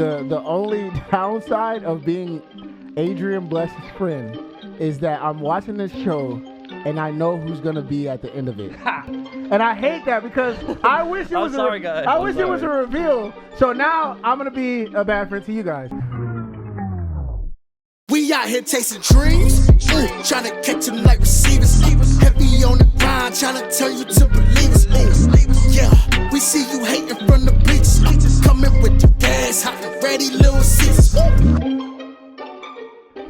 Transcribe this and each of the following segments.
the only downside of being Adrian Blest's friend is that I'm watching this show and I know who's gonna be at the end of it. And I hate that because I wish it was it was a reveal. So now I'm gonna be a bad friend to you guys. We out here chasing dreams, trying to catch them like receivers. Heavy on the grind, trying to tell you to believe us. Yeah, we see you hating from the bleachers. Coming with the gas, hot and ready, little Caesars.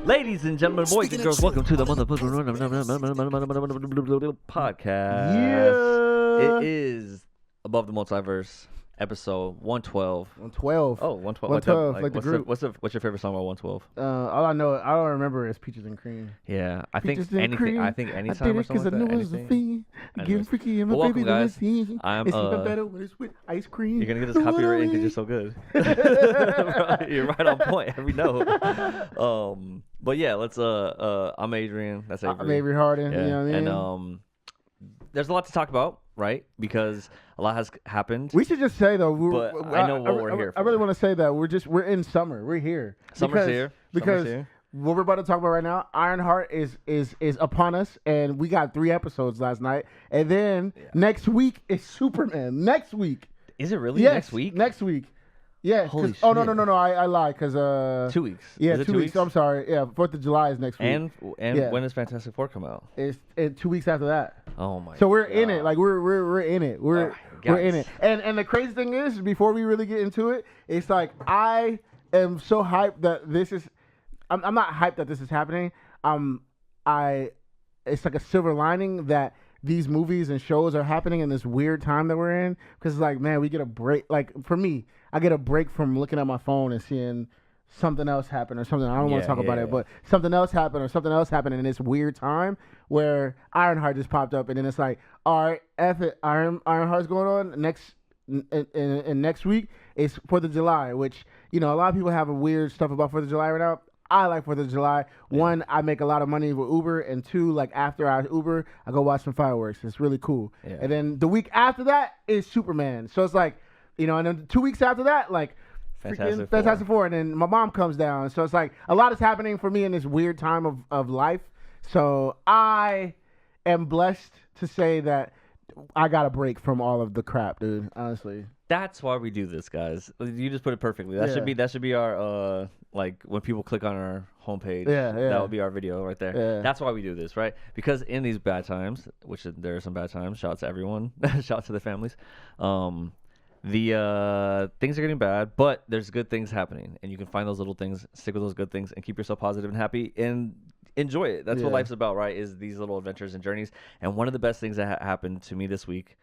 Ladies and gentlemen, boys and girls, welcome to the motherfucking podcast. Yeah. It is Above the Multiverse, episode 112. 112. Oh, 112. 112, like the group. What's your favorite song about 112? All I know, I don't remember is Peaches and Cream. Yeah, I think Peaches and anything. cream. I think anytime or something I like knew that. it was a Anything. fiend. Getting freaky and my Well, baby welcome, guys. It's I'm, even better when it's with ice cream. You're gonna get this copyright because you're so good. You're right on point every note. But yeah, let's. I'm Adrian. That's Avery. I'm Avery Harden. Yeah. You know what I mean? And there's a lot to talk about, right? Because a lot has happened. We should just say though, I know what we're here for. I really want to say that we're in summer. We're here. Summer's here. Because what we're about to talk about right now, Ironheart is upon us, and we got 3 episodes last night, and then next week is Superman. Next week. Is it really Yes, next week? Next week. Yeah. Holy Oh no, shit. I lied because 2 weeks. Yeah, Is it 2 weeks. I'm sorry. Yeah, 4th of July is next week. And Yeah. when does Fantastic Four come out? It's 2 weeks after that. Oh my. So we're God. in it. Like we're in it. We're in it. And the crazy thing is, before we really get into it, it's like I am so hyped that this is. I'm not hyped that this is happening. It's like a silver lining that these movies and shows are happening in this weird time that we're in, because like, man, we get a break. Like for me, I get a break from looking at my phone and seeing something else happen or something. I don't want to talk about it, but something else happened or something else happened in this weird time where Ironheart just popped up, and then it's like, all right, F it, Ironheart's going on next. And next week is 4th of July, which, you know, a lot of people have a weird stuff about 4th of July right now. I like 4th of July. Yeah. 1, I make a lot of money with Uber, and 2, like after I Uber, I go watch some fireworks. It's really cool. Yeah. And then the week after that is Superman. So it's like, you know, and then 2 weeks after that, like Fantastic Four. And then my mom comes down. So it's like a lot is happening for me in this weird time of life. So I am blessed to say that I got a break from all of the crap, dude, honestly. That's why we do this, guys. You just put it perfectly. That should be our like when people click on our homepage. That would be our video right there. Yeah. That's why we do this, right? Because in these bad times, which there are some bad times, shout out to everyone, shout out to the families. The things are getting bad, but there's good things happening, and you can find those little things, stick with those good things, and keep yourself positive and happy, and enjoy it. That's what life's about, right? Is these little adventures and journeys. And one of the best things that happened to me this week,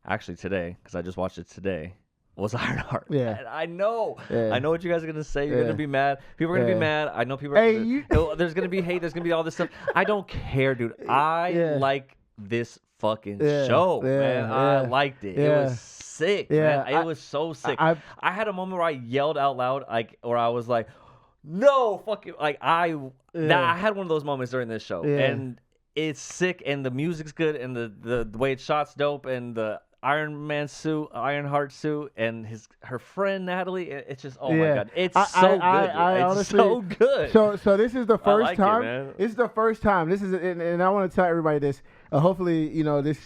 actually today, because I just watched it today, was Ironheart. Yeah, and I know what you guys are gonna say. You're gonna be mad. People are gonna be mad. I know people. There's gonna be hate. There's gonna be all this stuff. I don't care, dude. I like this fucking show, man. I liked it. It was sick, man. It was so sick. I had a moment where I yelled out loud, like, or I was like, no, fuck you. Like I had one of those moments during this show, and it's sick, and the music's good, and the way it's shot's dope, and the Ironheart suit, and her friend Natalie. It's just my god, it's so good. It's so good. So this is the first time. This is the first time. This is, and I want to tell everybody this. Hopefully, you know, this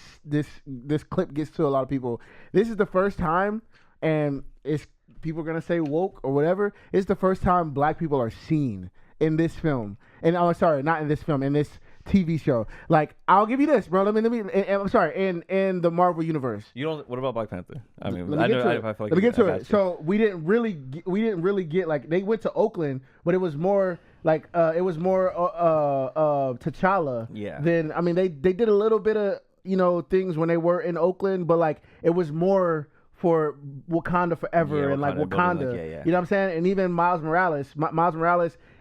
clip gets to a lot of people. This is the first time, and it's. People are going to say woke or whatever. It's the first time black people are seen in this film. And I'm sorry, not in this film, in this TV show. Like, I'll give you this, bro. Let me I'm sorry, in the Marvel universe. What about Black Panther? I mean, let me get to it. So we didn't really get like, they went to Oakland, but it was more like T'Challa. Yeah. Then I mean they did a little bit of, you know, things when they were in Oakland, but like it was more for Wakanda forever, and like Wakanda, you know what I'm saying? And even Miles Morales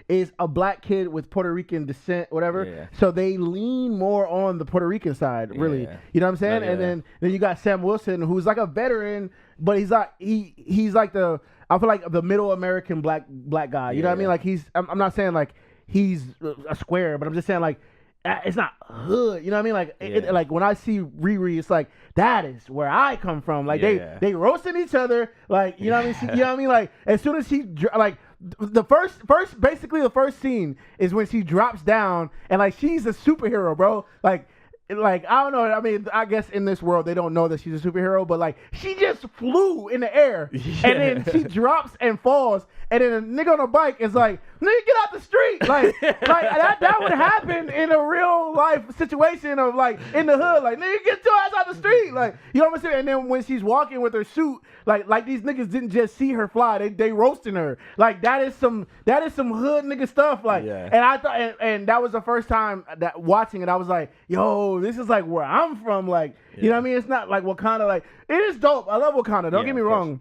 is a black kid with Puerto Rican descent, whatever. Yeah. So they lean more on the Puerto Rican side, really. Yeah. You know what I'm saying? And then you got Sam Wilson, who's like a veteran, but he's like I feel like the middle American black guy. You know what I mean? Like I'm not saying like he's a square, but I'm just saying like it's not hood, you know what I mean? Like, like when I see Riri, it's like that is where I come from. Like they roasting each other, like you know what I mean? You know what I mean? Like as soon as she like the first scene is when she drops down and like she's a superhero, bro. Like I don't know. I mean, I guess in this world they don't know that she's a superhero, but like she just flew in the air, and then she drops and falls, and then a nigga on a bike is like, "Nigga, get out the street!" Like that would happen in a real life situation of like in the hood, like nigga, get your ass out the street, like you know what I'm saying. And then when she's walking with her suit, like these niggas didn't just see her fly, they roasting her. Like that is some hood nigga stuff. Like, and I thought, and that was the first time that watching it, I was like, yo, this is like where I'm from, like you know what I mean? It's not like Wakanda, like it is dope. I love Wakanda. Don't get me wrong,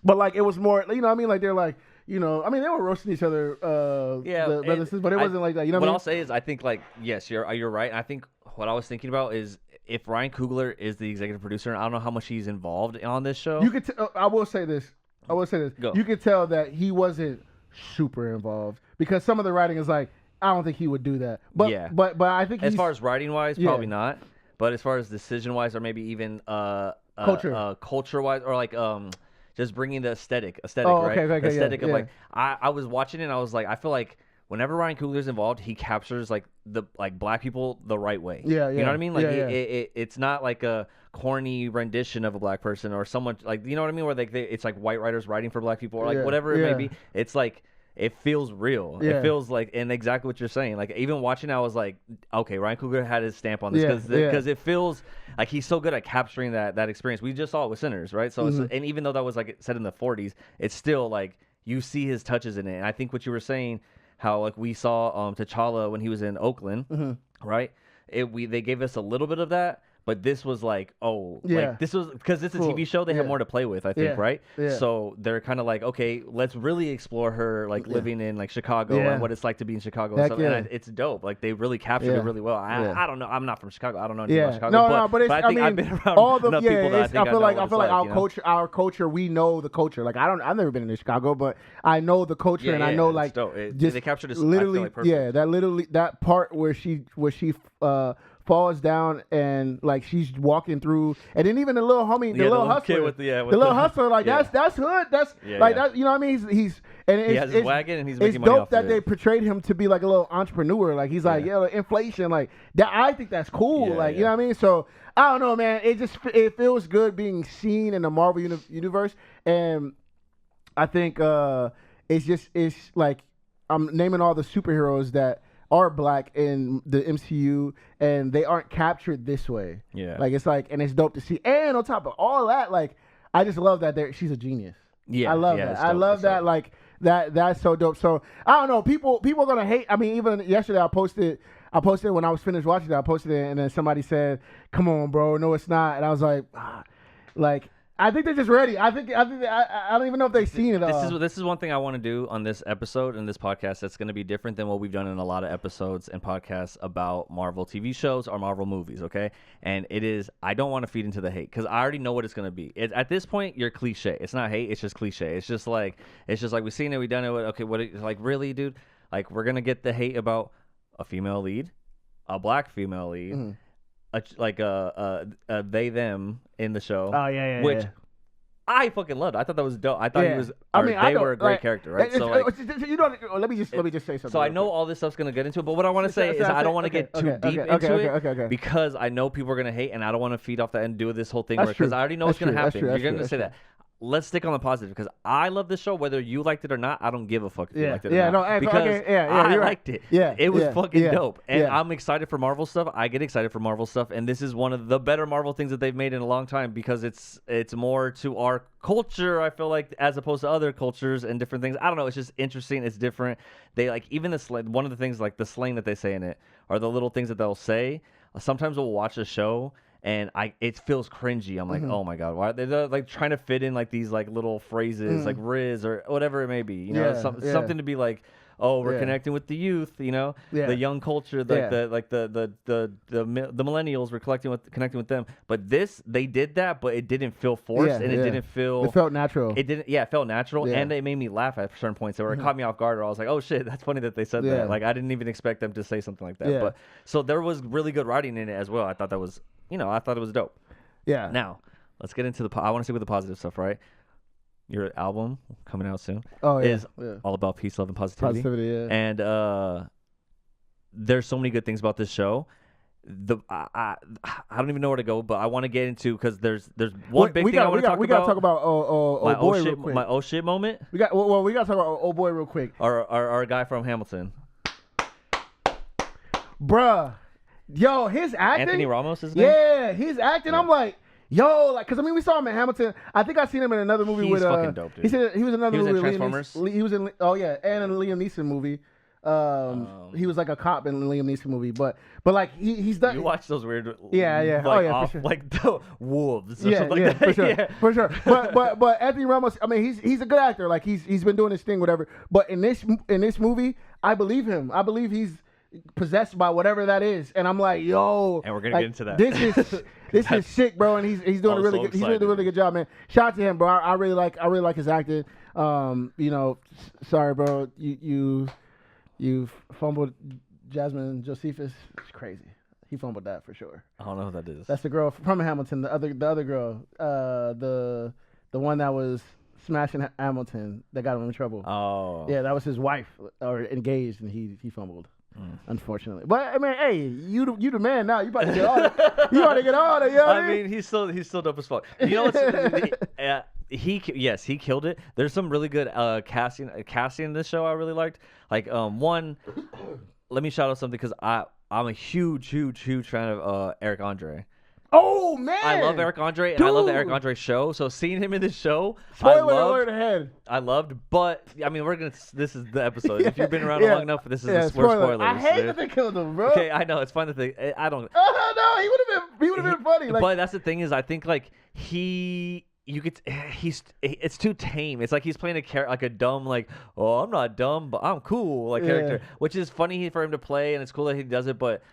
but like it was more, you know what I mean? Like they're like, you know, I mean they were roasting each other, but it wasn't like that. You know what I mean? I'll say is I think like yes, you're right. I think what I was thinking about is if Ryan Coogler is the executive producer, and I don't know how much he's involved on this show. You could. I will say this. Go. You could tell that he wasn't super involved because some of the writing is like, I don't think he would do that. But but I think as far as writing wise, probably not. But as far as decision wise, or maybe even culture wise, or like just bringing the aesthetic, right? Okay, aesthetic of like I was watching it and I was like, I feel like whenever Ryan Coogler's involved, he captures like the black people the right way. You know what I mean? Like it's not like a corny rendition of a black person or someone like, you know what I mean? Where like it's like white writers writing for black people or like whatever it may be. It's like it feels real. It feels like, and exactly what you're saying. Like even watching, I was like, okay, Ryan Coogler had his stamp on this because it feels like he's so good at capturing that experience. We just saw it with Sinners, right? So and even though that was like set in the 40s, it's still like you see his touches in it. And I think what you were saying, how like we saw T'Challa when he was in Oakland, right? They gave us a little bit of that. But this was like, like this was because it's a TV show. They have more to play with, I think, right? So they're kind of like, okay, let's really explore her like living in like Chicago and what it's like to be in Chicago. And stuff. And it's dope. Like they really captured it really well. I don't know. I'm not from Chicago. I don't know anything about Chicago. But I think I've been around all the enough people that I feel like our culture. We know the culture. Like I've never been in Chicago, but I know the culture, and I know like they captured this literally. Like, perfect. That part where she falls down and like she's walking through, and then even the little homie, the little hustler, the little hustler, like that's hood. That's like that. You know what I mean? He's and he has his wagon and he's making money off of it. It's dope that they portrayed him to be like a little entrepreneur. Like he's like inflation, like that. I think that's cool. Like you know what I mean? So I don't know, man. It feels good being seen in the Marvel universe, and I think it's like I'm naming all the superheroes that are black in the MCU, and they aren't captured this way. Like it's like, and it's dope to see. And on top of all that, like I just love that she's a genius. I love that. I love that. Like that's so dope. So I don't know. People are gonna hate. I mean, even yesterday I posted when I was finished watching it. I posted it, and then somebody said, "Come on, bro, no, it's not." And I was like, like. I think they're just ready. I don't even know if they've seen it. This is one thing I want to do on this episode and this podcast that's going to be different than what we've done in a lot of episodes and podcasts about Marvel TV shows or Marvel movies, okay? And it is, I don't want to feed into the hate because I already know what it's going to be. At this point, you're cliche. It's not hate. It's just cliche. It's just like we've seen it, we've done it. Okay, like really, dude? Like we're going to get the hate about a female lead, a black female lead, they them in the show. Which I fucking loved. I thought that was dope. I thought he was. They were a great character, right? So like, let me just say something. So I know all this stuff's gonna get into it, but what I want to say is I don't want to get too deep into it because I know people are gonna hate, and I don't want to feed off that and do this whole thing because I already know what's gonna happen. You're gonna say that. Let's stick on the positive because I love this show. Whether you liked it or not, I don't give a fuck if you liked it or not. Because I liked it. It was fucking dope. And I'm excited for Marvel stuff. I get excited for Marvel stuff. And this is one of the better Marvel things that they've made in a long time because it's more to our culture, I feel like, as opposed to other cultures and different things. I don't know. It's just interesting. It's different. They like, even the one of the things, like the slang that they say in it are the little things that they'll say. Sometimes we'll watch a show and it feels cringy. I'm like, oh my god, why they're like trying to fit in like these like little phrases like Riz or whatever it may be, you know, something to be like, oh, we're Yeah. connecting with the youth, you know, Yeah. the young culture, the millennials were connecting with them. But they did that, but it didn't feel forced, and it didn't feel. It felt natural. It didn't. Yeah, it felt natural, and it made me laugh at certain points. Where it caught me off guard, or I was like, "Oh shit, that's funny that they said that." Like I didn't even expect them to say something like that. Yeah. But so there was really good writing in it as well. I thought that was, I thought it was dope. Yeah. Now let's get into I want to see with the positive stuff, right? Your album coming out soon is all about peace, love, and positivity. And there's so many good things about this show. I don't even know where to go, but I want to get into because there's one big thing I want to talk about. We got to talk about oh boy real quick. My oh shit moment. We got to talk about oh boy real quick. Our guy from Hamilton, bruh. Yo, his acting. Anthony Ramos is name? Yeah, his acting. Yeah. I'm like, yo, like, cause I mean, we saw him in Hamilton. I think I seen him in another movie with. He's fucking dope, dude. He was in another movie with Transformers. He was in and a Liam Neeson movie. He was like a cop in a Liam Neeson movie, but like he's done. You watch those weird. Yeah. Like for sure. Like the wolves. Or something like that. For sure, for sure. But Anthony Ramos, I mean, he's a good actor. Like he's been doing his thing, whatever. But in this movie, I believe him. I believe he's possessed by whatever that is, and I'm like, yo, and we're gonna get into that. This is sick, bro, and he's doing a really good. He's doing a really good job, man. Shout out to him, bro. I really like his acting. Sorry, bro, you fumbled Jasmine Josephus. It's crazy. He fumbled that for sure. I don't know who that is. That's the girl from Hamilton. The other girl, the one that was smashing Hamilton that got him in trouble. Oh, yeah, that was his wife or engaged, and he fumbled. Unfortunately, but I mean, hey, you the man now. You about to get all that. You about to get all that. You know what I mean, he's still dope as fuck. You know what's he killed it. There's some really good casting in this show I really liked. Like one, let me shout out something because I'm a huge fan of Eric Andre. Oh man, I love Eric Andre, and I love the Eric Andre show. So seeing him in this show, spoiler alert ahead. I loved, but I mean, this is the episode. If you've been around long enough, this is spoilers. I hate that they killed him, bro. Okay, I know it's fun that they. I don't. Oh no, he would have been funny. Like, but that's the thing is, I think like it's too tame. It's like he's playing like a dumb, like, oh, I'm not dumb, but I'm cool, like character, which is funny for him to play, and it's cool that he does it, but.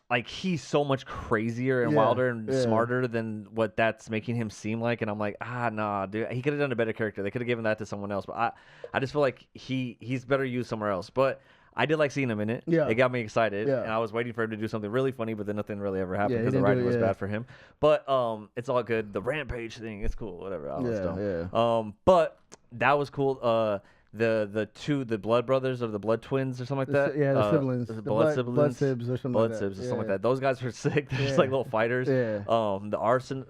Like he's so much crazier and wilder and smarter than what that's making him seem like, and I'm like, nah, dude. He could have done a better character. They could have given that to someone else, but I just feel like he's better used somewhere else. But I did like seeing him in it. Yeah, it got me excited, and I was waiting for him to do something really funny, but then nothing really ever happened because the writing was bad for him. But it's all good. The rampage thing, it's cool. Whatever. I was dumb. But that was cool. The blood brothers or the blood twins or something like that. The siblings. The blood siblings. Blood sibs or something blood like that. Sibs or something like that. Those guys were sick. They're just like little fighters. Yeah. The arson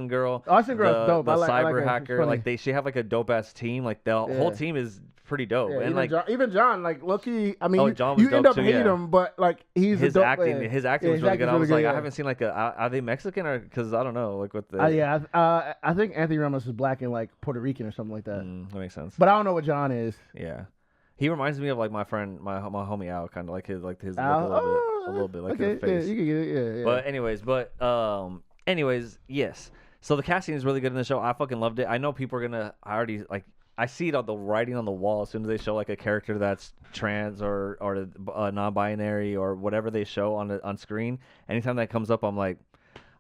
girl. Arson girl's dope. The cyber like hacker. Like she have like a dope ass team. Like the whole team is pretty dope. Yeah, and even John, like low-key, I mean, John was you end up too, hating him, but like his acting, his acting was really good. I was like, I haven't seen like are they Mexican or because I don't know like what the I think Anthony Ramos is black and like Puerto Rican or something like that. That makes sense. But I don't know what John is. Yeah. He reminds me of like my friend, my homie Al, kind of like his look a little bit like his face. Yeah, you can get it. Yeah. But anyways, yes. So the casting is really good in the show. I fucking loved it. I know people are gonna. I see it on the writing on the wall as soon as they show like a character that's trans or non-binary or whatever they show on screen. Anytime that comes up, I'm like,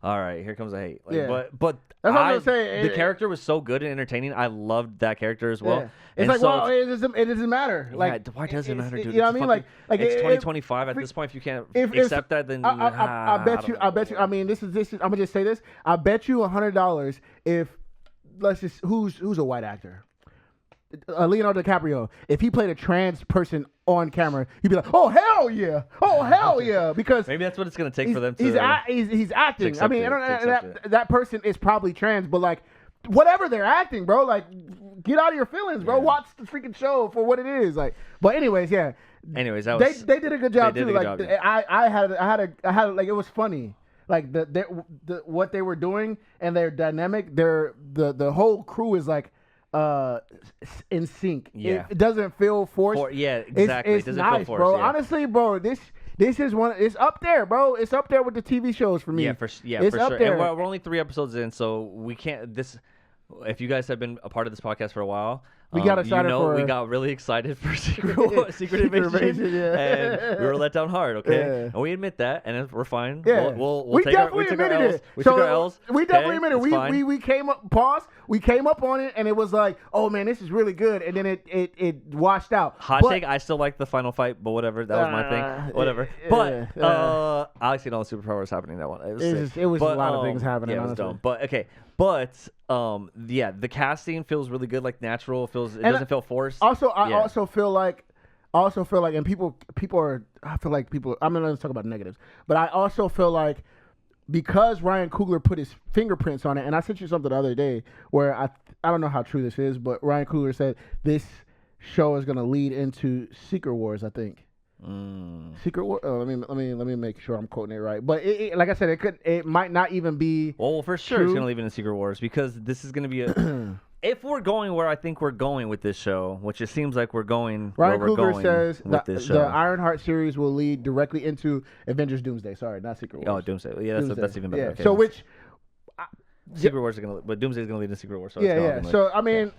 all right, here comes the hate. Like, but that's what I'm gonna say. The character was so good and entertaining. I loved that character as well. Yeah. It's like, well, it doesn't matter. Like, why does it matter, dude? You know what I mean? Like it's 2025 at this point. If you can't accept that, then I bet you. I mean, this is. I'm gonna just say this. I bet you $100 if who's a white actor. Leonardo DiCaprio, if he played a trans person on camera, you'd be like, "Oh hell yeah!" Because maybe that's what it's gonna take for them to. He's acting. I mean, that person is probably trans, but like, whatever they're acting, bro. Like, get out of your feelings, bro. Watch the freaking show for what it is. Like, but anyways, yeah. Anyways, they did a good job too. Like, I had like it was funny. Like the what they were doing and their dynamic. The whole crew is like. In sync. Yeah. It doesn't feel forced. Exactly. It's doesn't nice, feel forced, bro. yeah. Honestly, bro, this is one. It's up there, bro. It's up there with the TV shows for me. It's for sure. There. And we're only 3 episodes in, so we can't. If you guys have been a part of this podcast for a while, We got excited for. We got really excited for Secret Invasion, yeah. and we were let down hard. Okay, Yeah. and we admit that, and we're fine. Yeah. We'll take our L's. We took our L's. We definitely okay? admitted it. We came up. Pause. We came up on it, and it was like, oh man, this is really good, and then it washed out. Hot take. I still like the final fight, but whatever. That was my thing. Whatever. But I seen all the superpowers happening in that one. It was a lot of things happening. Yeah, it was honestly. dumb. But okay. But yeah, the casting feels really good, like natural. It doesn't feel forced. Also, I also feel like, and people are. I feel like people. I'm not going to talk about negatives, but I also feel like because Ryan Coogler put his fingerprints on it, and I sent you something the other day where I don't know how true this is, but Ryan Coogler said this show is going to lead into Secret Wars. I think. Secret War. Oh, let me make sure I'm quoting it right. But like I said, it might not even be. Well, for sure, it's gonna leave into Secret Wars because this is gonna be a. If we're going where I think we're going with this show, which it seems like we're going. Ryan where we're Coogler going says with this show. the Ironheart series will lead directly into Avengers Doomsday. Sorry, not Secret Wars. Oh, Doomsday. Yeah, that's even better. Yeah. Okay, so which. Secret Wars are gonna, but Doomsday is gonna lead to Secret Wars. So yeah. So I mean,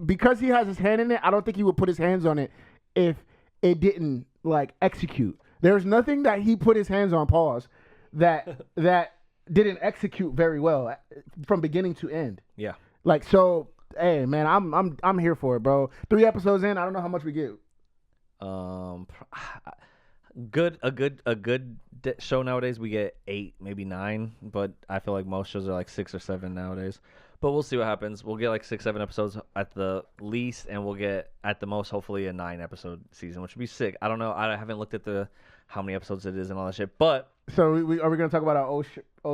because he has his hand in it, I don't think he would put his hands on it if it didn't like execute. There's nothing that he put his hands on, pause, that didn't execute very well from beginning to end. Yeah. Like, so, hey man, I'm here for it, bro. 3 episodes in, I don't know how much we get. A good show nowadays we get 8, maybe 9, but I feel like most shows are like 6 or 7 nowadays. But we'll see what happens. We'll get like 6, 7 episodes at the least, and we'll get at the most hopefully a 9 episode season, which would be sick. I don't know. I haven't looked at how many episodes it is and all that shit. But so are we gonna talk about our oh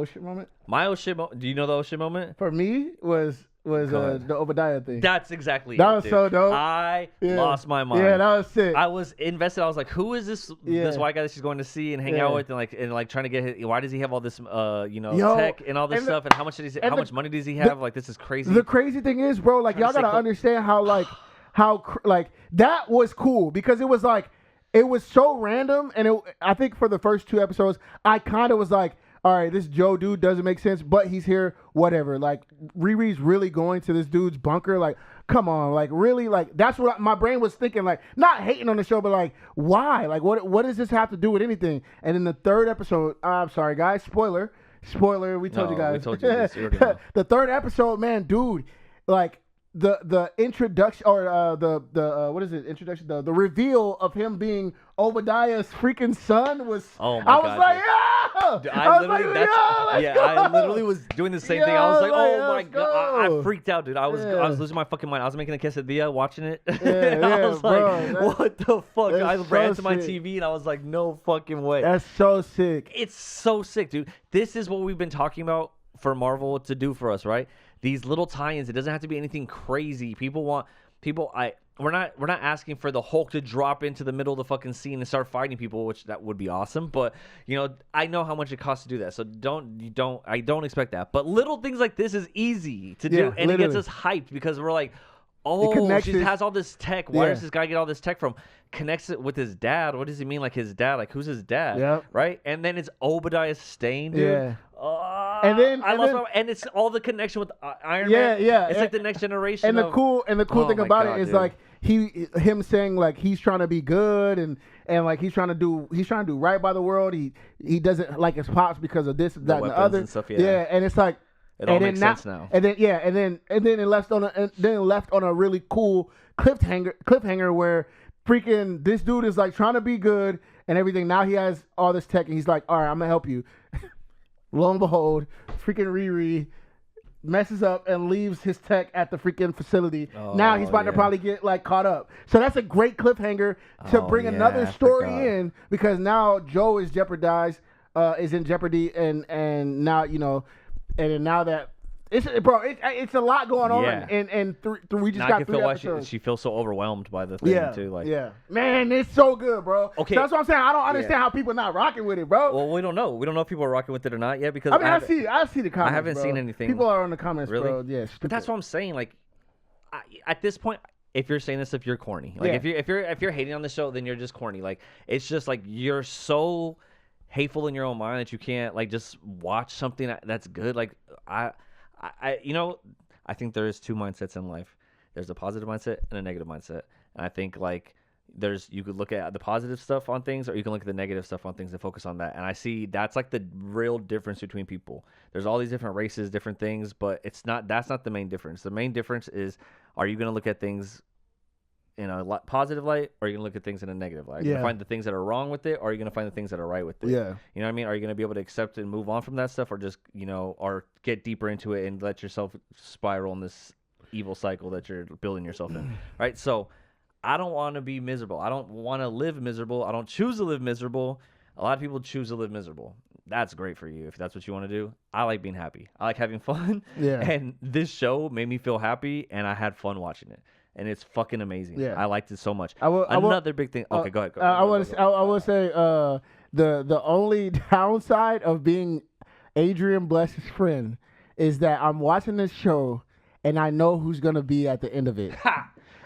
shit moment? My oh shit moment. Do you know the oh shit moment? For me was the Obadiah thing. That's exactly that it, was dude. so dope. I lost my mind. Yeah, that was sick. I was invested. I was like, who is this white guy that she's going to see and hang out with and like trying to get his, why does he have all this tech and all this stuff and how much money does he have? Like, this is crazy. The crazy thing is, bro, like y'all gotta understand how that was cool because it was like it was so random, and I think for the first 2 episodes I kind of was like, all right, this Joe dude doesn't make sense, but he's here, whatever. Like, Riri's really going to this dude's bunker. Like, come on. Like, really? Like, that's what my brain was thinking. Like, not hating on the show, but like, why? Like, what does this have to do with anything? And in the 3rd episode, I'm sorry, guys, spoiler, we told you guys. We told you this. The 3rd episode, man, dude, like, the introduction or the what is it? Introduction. The reveal of him being Obadiah's freaking son was. Oh my God! I was like, yeah. Dude, I literally was doing the same thing. I was like, oh my God! I freaked out, dude. I was losing my fucking mind. I was making a quesadilla watching it. I was like, what the fuck? I ran to my TV and I was like, no fucking way. That's so sick. It's so sick, dude. This is what we've been talking about for Marvel to do for us, right? These little tie-ins. It doesn't have to be anything crazy. We're not asking for the Hulk to drop into the middle of the fucking scene and start fighting people, which that would be awesome. But I know how much it costs to do that, so I don't expect that. But little things like this is easy to do, and it gets us hyped because we're like, oh, she has all this tech. Why does this guy get all this tech from? Connects it with his dad. What does he mean, like his dad? Like, who's his dad? Yep. Right? And then it's Obadiah Stane, dude. Yeah. And it's all the connection with Iron Man. Yeah. It's like the next generation. And the cool thing about it is dude. Like him saying like he's trying to be good and like he's trying to do right by the world. He doesn't like his pops because of this, that, and the other. And stuff, and it's like it all makes sense now. And then it left on a really cool cliffhanger where freaking this dude is like trying to be good and everything. Now he has all this tech and he's like, all right, I'm gonna help you. Lo and behold, freaking Riri messes up and leaves his tech at the freaking facility. Now he's about to probably get like caught up. So that's a great cliffhanger to bring another story in because now Joe is jeopardized, is in jeopardy, and now and now that it's a lot going on, and we just got 3 episodes. She feels so overwhelmed by the thing too. Like, man, it's so good, bro. Okay, so that's what I'm saying. I don't understand how people not rocking with it, bro. Well, we don't know. We don't know if people are rocking with it or not yet because I see the comments. I haven't seen anything. People are in the comments, really? bro. Yeah, but that's what I'm saying. Like, at this point, if you're saying this, if you're corny, like if you're hating on the show, then you're just corny. Like, it's just like you're so hateful in your own mind that you can't like just watch something that's good. Like I think there is 2 mindsets in life. there's a positive mindset and a negative mindset. And I think like you could look at the positive stuff on things, or you can look at the negative stuff on things and focus on that. And I see that's like the real difference between people. There's all these different races, different things, but that's not the main difference. The main difference is, are you going to look at things in a positive light, or are you going to look at things in a negative light? Are you going to find the things that are wrong with it, or are you going to find the things that are right with it? Yeah. You know what I mean? Are you going to be able to accept and move on from that stuff, or just, or get deeper into it and let yourself spiral in this evil cycle that you're building yourself in? Right? So I don't want to be miserable. I don't want to live miserable. I don't choose to live miserable. A lot of people choose to live miserable. That's great for you if that's what you want to do. I like being happy. I like having fun. Yeah. And this show made me feel happy, and I had fun watching it. And it's fucking amazing. Yeah. I liked it so much. Another big thing. Okay, go ahead. I will say the only downside of being Adrian Blest's friend is that I'm watching this show and I know who's gonna be at the end of it.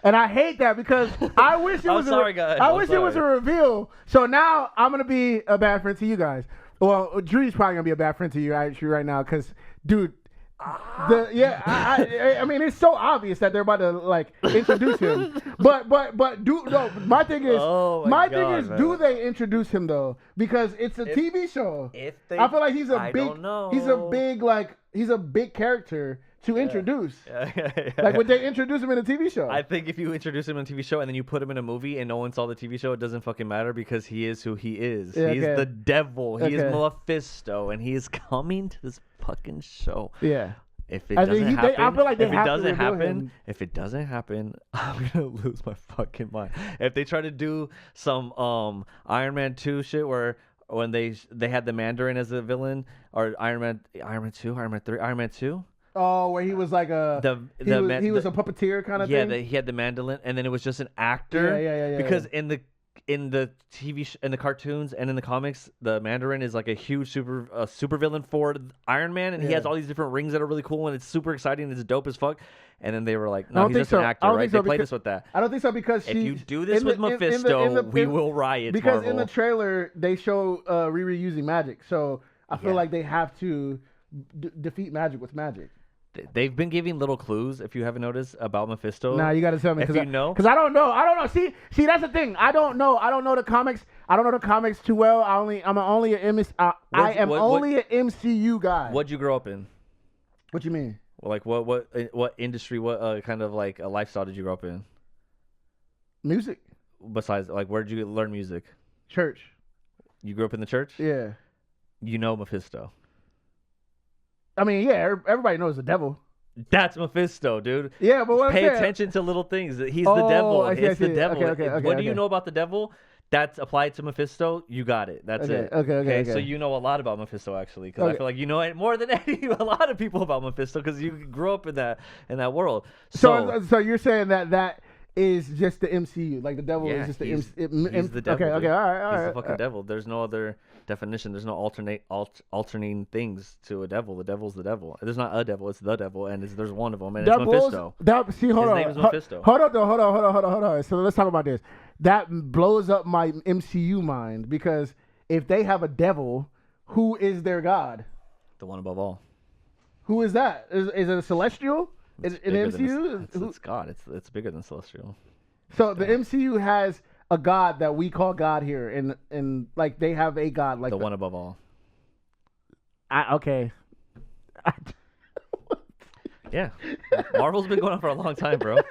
And I hate that because I wish it was it was a reveal. So now I'm gonna be a bad friend to you guys. Well, Drew's probably gonna be a bad friend to you actually right now because, dude. I mean, it's so obvious that they're about to like introduce him. But my thing is, do they introduce him though? Because it's a TV show. I feel like he's a big character to introduce. Like, would they introduce him in a TV show? I think if you introduce him in a TV show and then you put him in a movie and no one saw the TV show, it doesn't fucking matter because he is who he is. Yeah, he's the devil. He is Mephisto, and he is coming to this fucking show. Yeah. If it doesn't happen, I feel like if it doesn't happen, I'm gonna lose my fucking mind. If they try to do some Iron Man 2 shit where when they had the Mandarin as a villain, or Iron Man 2, Iron Man 3, Iron Man 2. Oh, where he was like he was a puppeteer kind of thing. Yeah, he had the mandolin, and then it was just an actor. Yeah. Because in the TV in the cartoons and in the comics, the Mandarin is like a huge super villain for Iron Man, and he has all these different rings that are really cool, and it's super exciting, and it's dope as fuck. And then they were like, "No, he's just an actor, right?" They played us with that. I don't think so because if you do this with Mephisto, we will riot. Because in the trailer they show Riri using magic, so I feel like they have to defeat magic with magic. They've been giving little clues, if you haven't noticed, about Mephisto. Nah, you got to tell me. If you know. Because I don't know. See, that's the thing. I don't know the comics. I don't know the comics too well. I'm only an MCU guy. What'd you grow up in? What you mean? Well, like what industry, what kind of like a lifestyle did you grow up in? Music. Besides, like, where did you learn music? Church. You grew up in the church? Yeah. You know Mephisto. I mean, yeah, everybody knows the devil. That's Mephisto, dude. Yeah, but pay attention to little things. He's the devil. It's the devil. Okay, what do you know about the devil? That's applied to Mephisto. You got it. That's it. Okay. So you know a lot about Mephisto, actually, because I feel like you know more than a lot of people about Mephisto because you grew up in that world. So you're saying that is just the MCU, like the devil is just the MCU. He's the devil. Okay, all right. He's the fucking devil. There's no other definition. There's no alternating things to a devil. The devil's the devil. There's not a devil. It's the devil, and there's one of them, and it's Mephisto. His name is Mephisto. Hold on. So let's talk about this. That blows up my MCU mind because if they have a devil, who is their god? The one above all. Who is that? Is it a celestial? In MCU? It's God. It's bigger than celestial. So the MCU has a god that we call God here, and like they have a god like the one above all. Okay. Yeah, Marvel's been going on for a long time, bro. I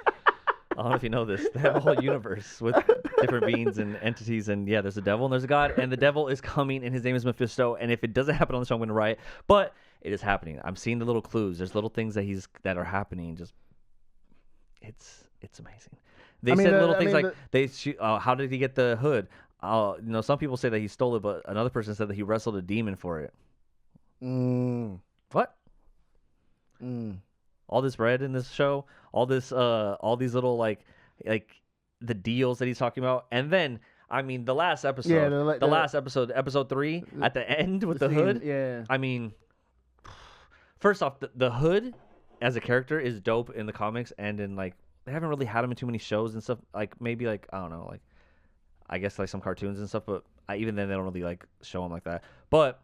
don't know if you know this. They have a whole universe with different beings and entities, and yeah, there's a devil and there's a god, and the devil is coming, and his name is Mephisto. And if it doesn't happen on the show, I'm going to riot. But it is happening. I'm seeing the little clues. There's little things that are happening. Just it's amazing. They said little things how did he get the hood? Some people say that he stole it, but another person said that he wrestled a demon for it. What? All this red in this show, all these little like the deals that he's talking about, and then I mean the last episode, last episode, episode 3 at the end with the hood. Yeah. I mean, first off, the hood as a character is dope in the comics, and in like they haven't really had him in too many shows and stuff. Like maybe like I don't know, like I guess like some cartoons and stuff, but even then they don't really like show him like that. But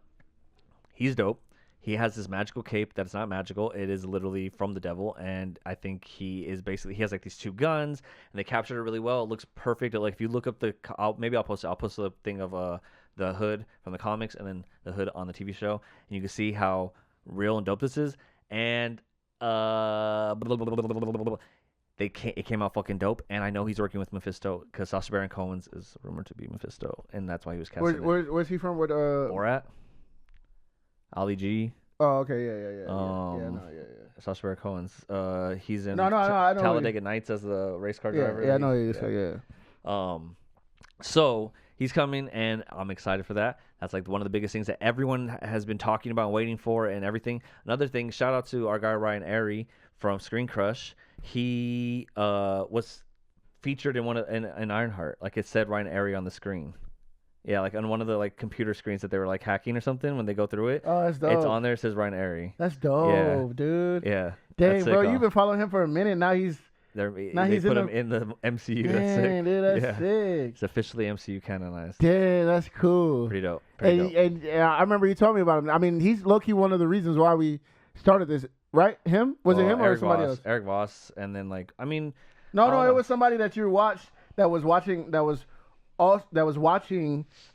he's dope. he has this magical cape that's not magical. It is literally from the devil, and I think he has like these 2 guns, and they captured it really well. It looks perfect. Like if you look up maybe I'll post it. I'll post the thing of the hood from the comics and then the hood on the TV show, and you can see how real and dope this is. And it came out fucking dope, and I know he's working with Mephisto because Sacha Baron Cohen is rumored to be Mephisto, and that's why he was casted. Where's he from? What Borat, Ali G. Oh, okay, yeah. Sacha Baron Cohen's. He's in I know Talladega Nights as the race car driver. Yeah, I know he is. Yeah. So he's coming, and I'm excited for that. That's like one of the biggest things that everyone has been talking about and waiting for and everything. Another thing, shout out to our guy Ryan Airy from Screen Crush. He was featured in Ironheart. Like it said Ryan Airy on the screen. Yeah, like on one of the like computer screens that they were like hacking or something when they go through it. Oh, that's dope. It's on there. It says Ryan Airy. That's dope, dude. Yeah. Dang, bro, you've been following him for a minute. Now he's they put him in the MCU. Dang, that's sick. Dude, that's sick. It's officially MCU canonized. Dang, that's cool. Pretty dope. And I remember you told me about him. I mean, he's low-key one of the reasons why we started this, right? Him? Was it him or somebody else? Eric Voss, and then like, I mean... No, it was somebody that you watched that was watching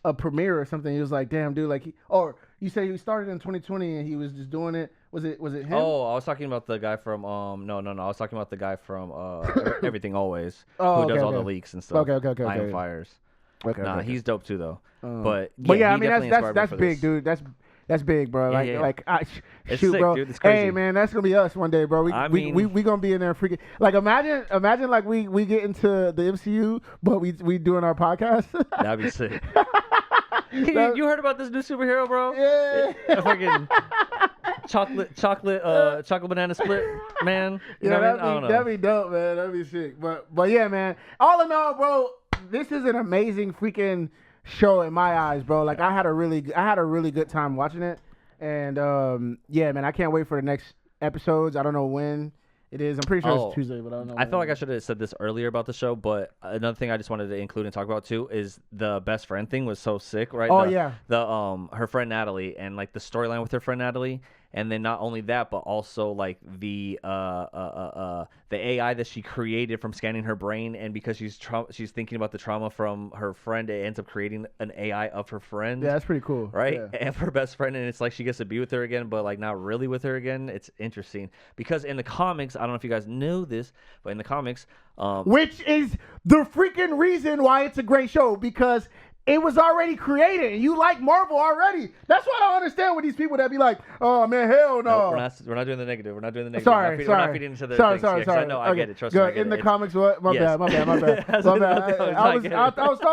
a premiere or something. He was like, damn, dude, like, you say he started in 2020 and he was just doing it. Was it him? Oh, I was talking about the guy from no. I was talking about the guy from Everything Always, who does all the leaks and stuff. Okay. Iron Fires. Okay. He's dope too though. But yeah, I mean that's big, dude. That's big, bro. Shoot, sick, bro. Dude. It's crazy. Hey, man, that's gonna be us one day, bro. We gonna be in there freaking. Like, imagine like we get into the MCU, but we doing our podcast. That'd be sick. You heard about this new superhero, bro? Yeah. A fucking chocolate banana split, man. You know what I mean? That'd be dope, man. That'd be sick. But yeah, man. All in all, bro, this is an amazing freaking show in my eyes, bro. Like I had a really good time watching it, and yeah, man, I can't wait for the next episodes. I don't know when it is. I'm pretty sure it's Tuesday, but I don't know. I feel like I should have said this earlier about the show, but another thing I just wanted to include and talk about too is the best friend thing was so sick, right? Her friend Natalie and like the storyline with her friend Natalie. And then not only that, but also like the AI that she created from scanning her brain, and because she's thinking about the trauma from her friend, it ends up creating an AI of her friend. Yeah, that's pretty cool, right? Yeah. And her best friend, and it's like she gets to be with her again, but like not really with her again. It's interesting because in the comics, I don't know if you guys know this, but in the comics, which is the freaking reason why it's a great show, because it was already created, and you like Marvel already. That's why I don't understand with these people that be like, "Oh man, hell no." We're not doing the negative. We're not doing the negative. Sorry. We're not feeding into the things. Sorry. I know. I get it. Trust me. In the comics, what? My bad. My bad. I was talking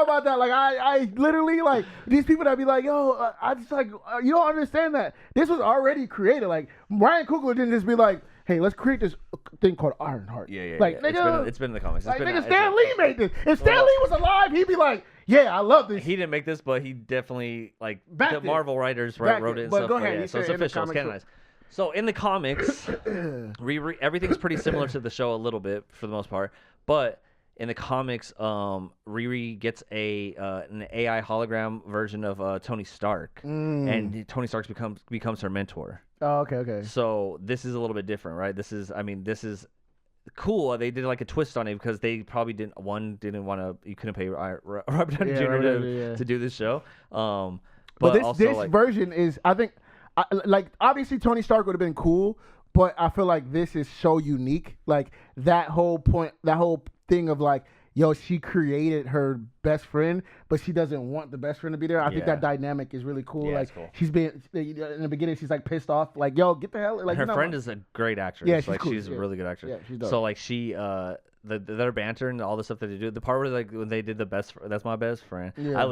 about that. Like I literally like these people that be like, "Yo, I just like you don't understand that this was already created." Like Ryan Coogler didn't just be like, "Hey, let's create this thing called Ironheart." Yeah. Like, nigga, it's been in the comics. Like, nigga, Stan Lee made this. If Stan Lee was alive, he'd be like, "Yeah, I love this." He didn't make this, but he definitely the Marvel writers wrote it and stuff. Go ahead. Yeah, so it's official. It's canonized. So in the comics, everything's pretty similar to the show a little bit for the most part, but in the comics, Riri gets an AI hologram version of Tony Stark, and Tony Stark becomes her mentor. Oh, okay. So this is a little bit different, right? This is cool. They did like a twist on it because they probably didn't want to. You couldn't pay Robert Downey Jr. to do this show. But this version is, I think, like obviously Tony Stark would have been cool, but I feel like this is so unique. Like that whole thing of like, yo, she created her best friend, but she doesn't want the best friend to be there. I think that dynamic is really cool. Yeah, like cool. She's been in the beginning, she's like pissed off, like, yo, get the hell. Like her friend is a great actress. Yeah, she's cool. She's a really good actress. Yeah, she's dope. So like their banter and all the stuff that they do. The part where like when they did that's my best friend. Yeah.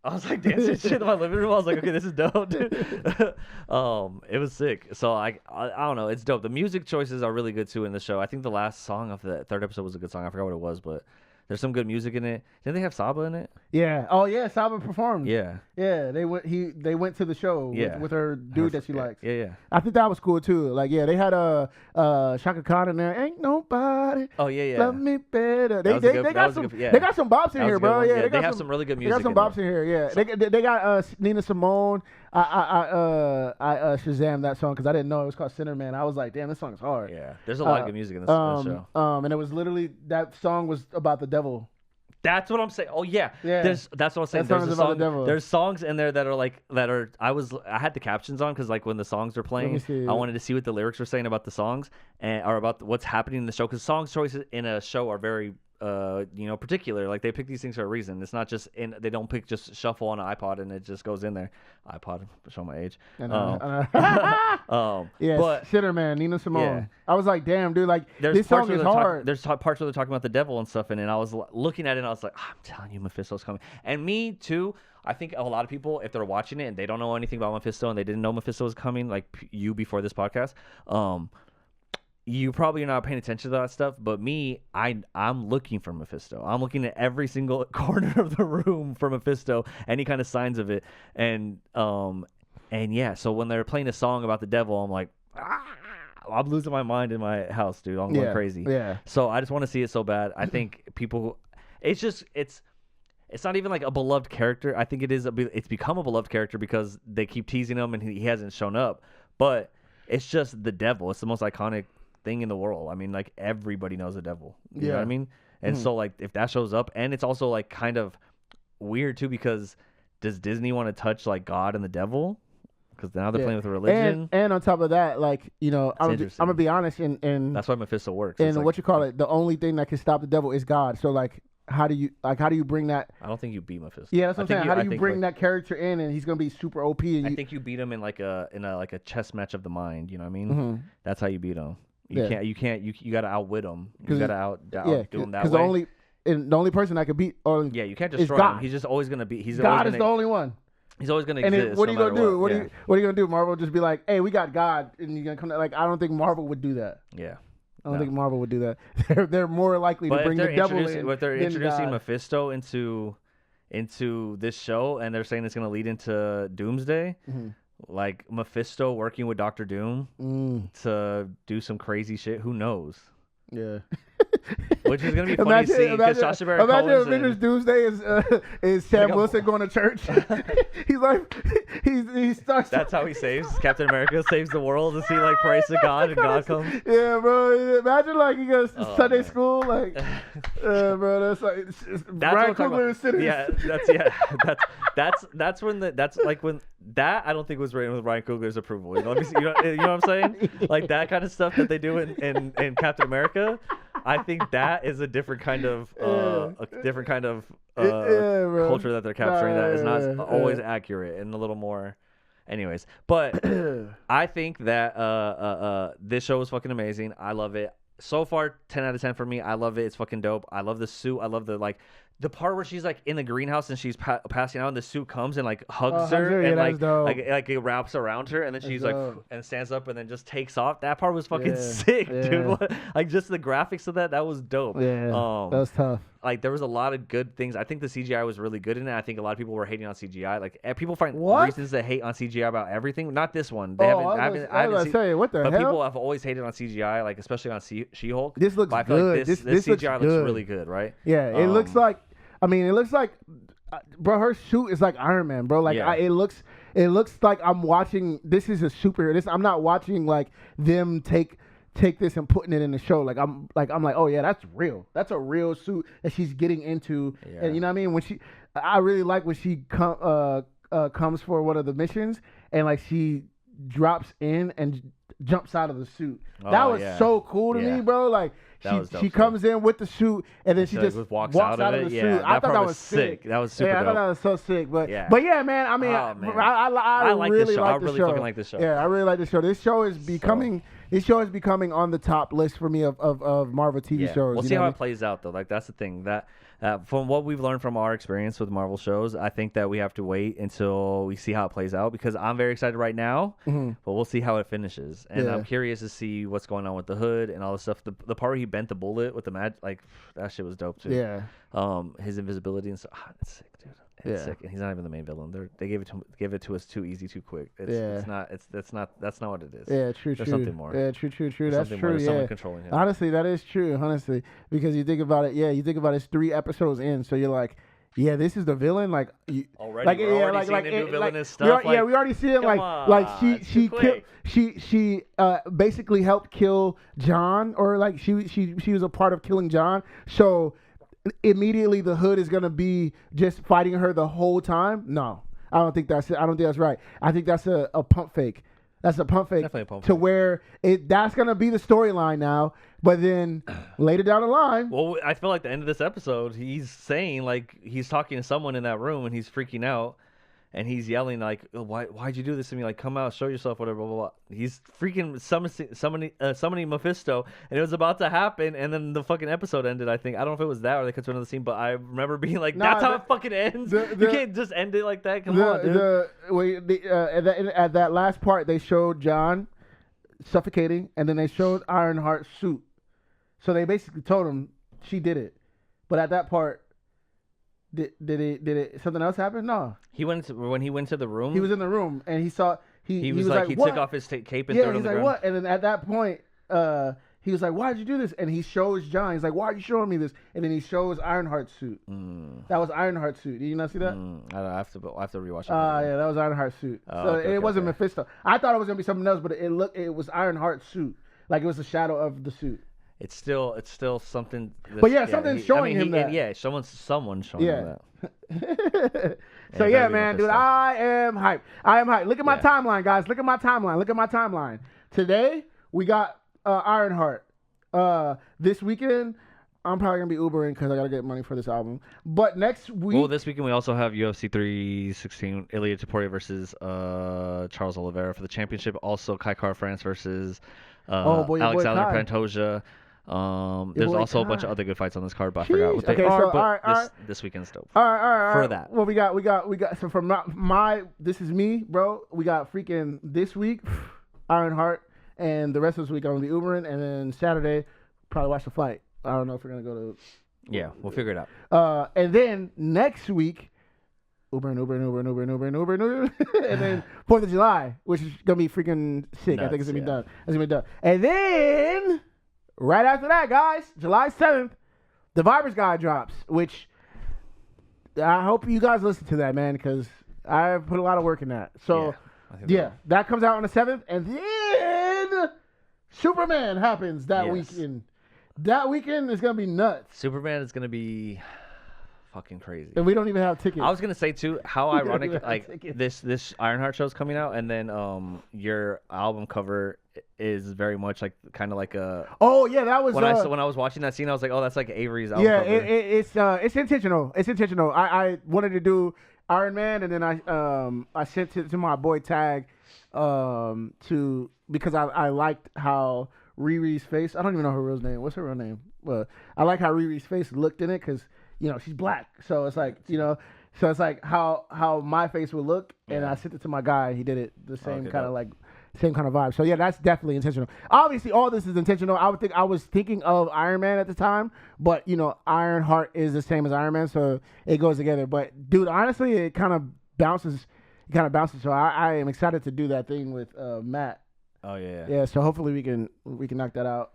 I was like dancing shit in my living room. I was like, okay, this is dope, dude. It was sick. So I don't know. It's dope. The music choices are really good too in the show. I think the last song of the third episode was a good song. I forgot what it was, but There's some good music in it. Didn't they have Saba in it? Yeah. Oh yeah, Saba performed. Yeah. Yeah, they went to the show with her dude that she likes. Yeah. I think that was cool too. Like, yeah, they had Shaka Khan in there. Ain't nobody. Oh yeah. Love me better. They got some bops in here, bro. Yeah, they have some really good music. They got some bops in here. Yeah, they got Nina Simone. I Shazam that song because I didn't know it was called Cinnamon. I was like, damn, this song is hard. Yeah, there's a lot of good music in this show. And it was literally that song was about the devil. That's what I'm saying. Oh yeah. That's what I'm saying. That song is about the devil. There's songs in there that are I had the captions on because like when the songs are playing, I wanted to see what the lyrics were saying about the songs or about what's happening in the show because song choices in a show are very particular. Like they pick these things for a reason. It's not just they don't pick just shuffle on an iPod and it just goes in there. iPod, show my age. Yeah, but shitter man, Nina Simone. Yeah. I was like, damn, dude, like this song is hard. There's parts where they're talking about the devil and stuff in it. And I was looking at it and I was like, I'm telling you, Mephisto's coming. And me too. I think a lot of people, if they're watching it and they don't know anything about Mephisto and they didn't know Mephisto was coming, like you before this podcast, you probably are not paying attention to that stuff, but me, I'm looking for Mephisto. I'm looking at every single corner of the room for Mephisto, any kind of signs of it, and yeah. So when they're playing a song about the devil, I'm like, I'm losing my mind in my house, dude. I'm going crazy. Yeah. So I just want to see it so bad. I think people, it's not even like a beloved character. I think it's become a beloved character because they keep teasing him and he hasn't shown up. But it's just the devil. It's the most iconic thing in the world. I mean, like everybody knows the devil. You know what I mean? And so like if that shows up, and it's also like kind of weird too because does Disney want to touch like God and the devil? Because now they're playing with religion. And on top of that, like I'm gonna be honest, and that's why Mephisto works. And what you call it, the only thing that can stop the devil is God. So like, how do you bring that? I don't think you beat Mephisto. Yeah, that's what I'm saying. How do you bring that character in, and he's gonna be super OP? And I think you beat him in a chess match of the mind. You know what I mean? That's how you beat him. You can't. You got to outwit him. You got to outdo him that way. The only person that could beat. You can't destroy him. He's just always gonna be. God is the only one. He's always gonna exist. And what are you gonna do? What are you gonna do? Marvel just be like, hey, we got God, and you're gonna come. Like, I don't think Marvel would do that. Yeah. I don't think Marvel would do that. They're more likely to bring the devil in. But they're introducing Mephisto into this show, and they're saying it's gonna lead into Doomsday. Like Mephisto working with Doctor Doom to do some crazy shit. Who knows? Yeah. Which is gonna be funny to see because Sacha Baron Imagine Cohen's Avengers Doomsday is Sam Wilson going to church. He's like, he starts. That's how he saves Captain America, saves the world, to see like praise to God, and God comes. Yeah, bro. Imagine like he goes to Sunday school, like, bro. That's like Ryan Coogler is sitting. Yeah, that's when I don't think was written with Ryan Coogler's approval. You know what I'm saying? Like that kind of stuff that they do in Captain America. I think that is a different kind of culture that they're capturing that is not always accurate and a little more. Anyways, but I think that this show is fucking amazing. I love it. So far, 10 out of 10 for me. I love it. It's fucking dope. I love the suit. I love the part where she's like in the greenhouse and she's passing out and the suit comes and like hugs her and like it wraps around her and then she's like and stands up and then just takes off. That part was fucking sick, dude. Like just the graphics of that was dope. Yeah, that was tough. Like there was a lot of good things. I think the CGI was really good in it. I think a lot of people were hating on CGI. Like people find reasons to hate on CGI about everything. Not this one. I haven't seen. What the hell? But people have always hated on CGI, like especially on She-Hulk. This looks good. Like this CGI looks really good, right? Yeah, it looks like. I mean, it looks like, bro. Her suit is like Iron Man, bro. Like it looks like I'm watching. This is a superhero. I'm not watching like them take this and putting it in the show. Like I'm like, oh yeah, that's real. That's a real suit that she's getting into. Yeah. And you know what I mean? I really like when she comes for one of the missions and like she drops in and jumps out of the suit. That was so cool to me, bro. Like. She comes in with the suit and then she just walks out of the suit. I thought that was sick. That was super dope. I thought that was so sick. But yeah, man. I mean, I like really this show. like I really fucking like this show. Yeah, I really like this show. This show is becoming This show is becoming on the top list for me of Marvel TV shows. We'll see how it plays out, though. Like, that's the thing. That from what we've learned from our experience with Marvel shows, I think that we have to wait until we see how it plays out, because I'm very excited right now, but we'll see how it finishes. And I'm curious to see what's going on with the Hood and all the stuff. The part where he bent the bullet with the magic, like, that shit was dope, too. Yeah. His invisibility and stuff. It's sick, dude. It's sick. And he's not even the main villain. They gave it to us too easy, too quick. It's not. That's not what it is. Yeah, true. There's something more. Yeah, true. That's true. There's yeah. someone controlling him. Honestly, that is true. Honestly, because you think about it. Yeah, you think about it's 3 episodes in, so you're like, yeah, this is the villain. Like already, like, we're already seeing the new villainous stuff. We already see it. She basically helped kill John, or like she was a part of killing John. So immediately the Hood is gonna be just fighting her the whole time. No, I don't think that's right. I think that's a pump fake. That's a pump fake. Definitely a pump to fake. Where that's gonna be the storyline now. But then later down the line, well, I feel like the end of this episode, he's saying, like, he's talking to someone in that room and he's freaking out. And he's yelling, like, why'd you do this to me? Like, come out, show yourself, whatever, blah, blah, blah. He's freaking summoning Mephisto, and it was about to happen, and then the fucking episode ended, I think. I don't know if it was that or they cut to another scene, but I remember being like, that's how it fucking ends? You can't just end it like that? Come on, dude. At that last part, they showed John suffocating, and then they showed Ironheart's suit. So they basically told him she did it. But at that part, did it something else happen? No. When he went to the room. He was in the room and he saw he was like, he what? took off his cape and threw it on the ground. What? And then at that point, he was like, why'd you do this? And he shows John. He's like, why are you showing me this? And then he shows Ironheart's suit. That was Ironheart's suit. Did you not see that? I have to rewatch it. Yeah, that was Ironheart's suit. It wasn't Mephisto. I thought it was gonna be something else, but it was Ironheart's suit. Like, it was the shadow of the suit. It's still something. But yeah, something's showing him that. Yeah, someone's showing him that. So yeah, man, dude, I am hyped. Look at my timeline, guys. Look at my timeline. Today we got Ironheart. This weekend I'm probably gonna be Ubering because I gotta get money for this album. But next week, well, this weekend we also have UFC 316, Ilia Topuria versus Charles Oliveira for the championship. Also, Kai Kara France versus Alexander Pantoja. There's also a bunch of other good fights on this card, but I forgot what they are. But this weekend's dope. All right. For that. Well, we got. So from this is me, bro. We got freaking this week, Ironheart, and the rest of this week I'm gonna be Ubering, and then Saturday probably watch the fight. I don't know if we're gonna go to. Yeah, we'll figure it out. And then next week, Ubering, and then 4th of July, which is gonna be freaking sick. I think it's gonna be done. And then right after that, guys, July 7th, the Vibers Guide drops, which I hope you guys listen to that, man, because I put a lot of work in that. So yeah, that comes out on the 7th, and then Superman happens that weekend. That weekend is gonna be nuts. Superman is gonna be fucking crazy. And we don't even have tickets. I was gonna say too, how ironic, like this Ironheart show's coming out, and then your album cover is very much like kind of like a. Oh yeah, that was when I was watching that scene, I was like, oh, that's like Avery's album cover. It's intentional. It's intentional. I wanted to do Iron Man, and then I sent it to my boy Tag, because I liked how Riri's face. I don't even know her real name. What's her real name? But I like how Riri's face looked in it because she's black. So it's like so it's like how my face would look, and I sent it to my guy. And he did it the same kind of vibe. So yeah, that's definitely intentional. Obviously, all this is intentional. I was thinking of Iron Man at the time, but Ironheart is the same as Iron Man, so it goes together. But dude, honestly, it kind of bounces. So I am excited to do that thing with Matt. Oh yeah. Yeah. So hopefully we can knock that out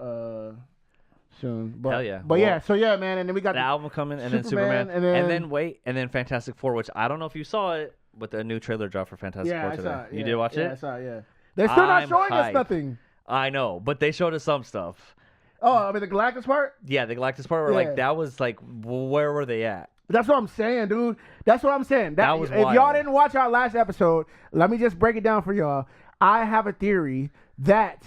soon. But, hell yeah. But yeah. So yeah, man. And then we got the album coming, and then Superman, and then Fantastic Four, which I don't know if you saw it, but the new trailer dropped for Fantastic Four today. I saw it. You did watch it? Yeah, I saw it. Yeah. They're still not showing us nothing. I know, but they showed us some stuff. Oh, I mean the Galactus part? Yeah, the Galactus part. Where like that was like, where were they at? That's what I'm saying, dude. That's what I'm saying. That was if wild. Y'all didn't watch our last episode, let me just break it down for y'all. I have a theory that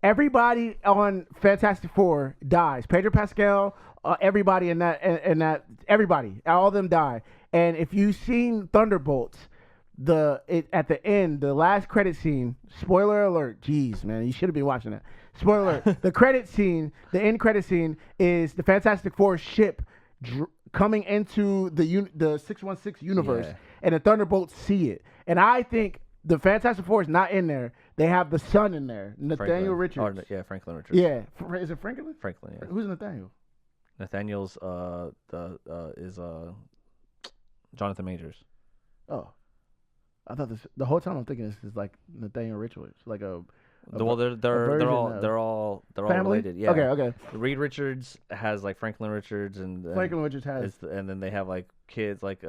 everybody on Fantastic Four dies. Pedro Pascal, everybody in that, everybody, all of them die. And if you've seen Thunderbolts, at the end, the last credit scene, spoiler alert, jeez, man, you should have been watching that. Spoiler alert. The credit scene, the end credit scene, is the Fantastic Four ship coming into the 616 universe, and the Thunderbolts see it. And I think the Fantastic Four is not in there. They have the son in there, Nathaniel Richards. Yeah, Franklin Richards. Yeah, is it Franklin? Franklin. Yeah. Who's Nathaniel? Nathaniel's is Jonathan Majors. Oh, I thought the whole time I'm thinking this is like Nathaniel Richards, like a. Well, they're all related. Yeah. Okay. Reed Richards has like Franklin Richards, and Franklin Richards has, and then they have like kids like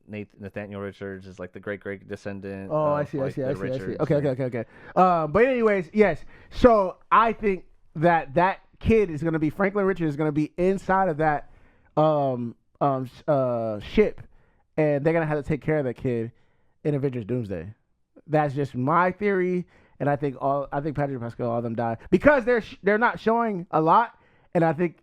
Nathaniel Richards is like the great descendant. Oh, I see. Richards. Okay. But anyways, yes. So I think that kid is gonna be Franklin Richards is gonna be inside of that ship, and they're gonna have to take care of that kid in Avengers Doomsday. That's just my theory. And I think Patrick Pascal, all of them die because they're not showing a lot, and I think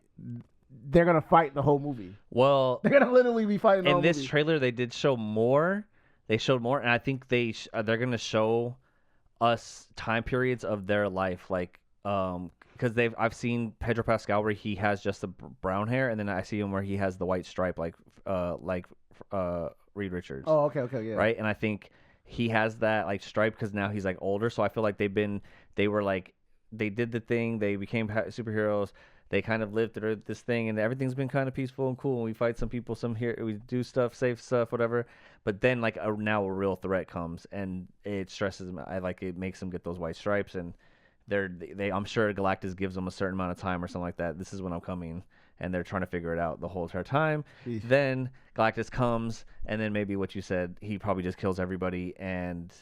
they're gonna fight the whole movie. Well, they're gonna literally be fighting the whole movie. In this trailer, they did show more. They showed more, and I think they're gonna show us time periods of their life, like because I've seen Pedro Pascal where he has just the brown hair, and then I see him where he has the white stripe, like Reed Richards. Oh, okay, yeah. Right, and I think he has that like stripe because now he's like older. So I feel like they did the thing. They became superheroes. They kind of lived through this thing, and everything's been kind of peaceful and cool. And we fight some people, we do stuff, save stuff, whatever. But then like now a real threat comes, and it stresses them. It makes them get those white stripes, and I'm sure Galactus gives them a certain amount of time or something like that. This is when I'm coming. And they're trying to figure it out the whole entire time. Jeez. Then Galactus comes, and then maybe what you said, he probably just kills everybody, and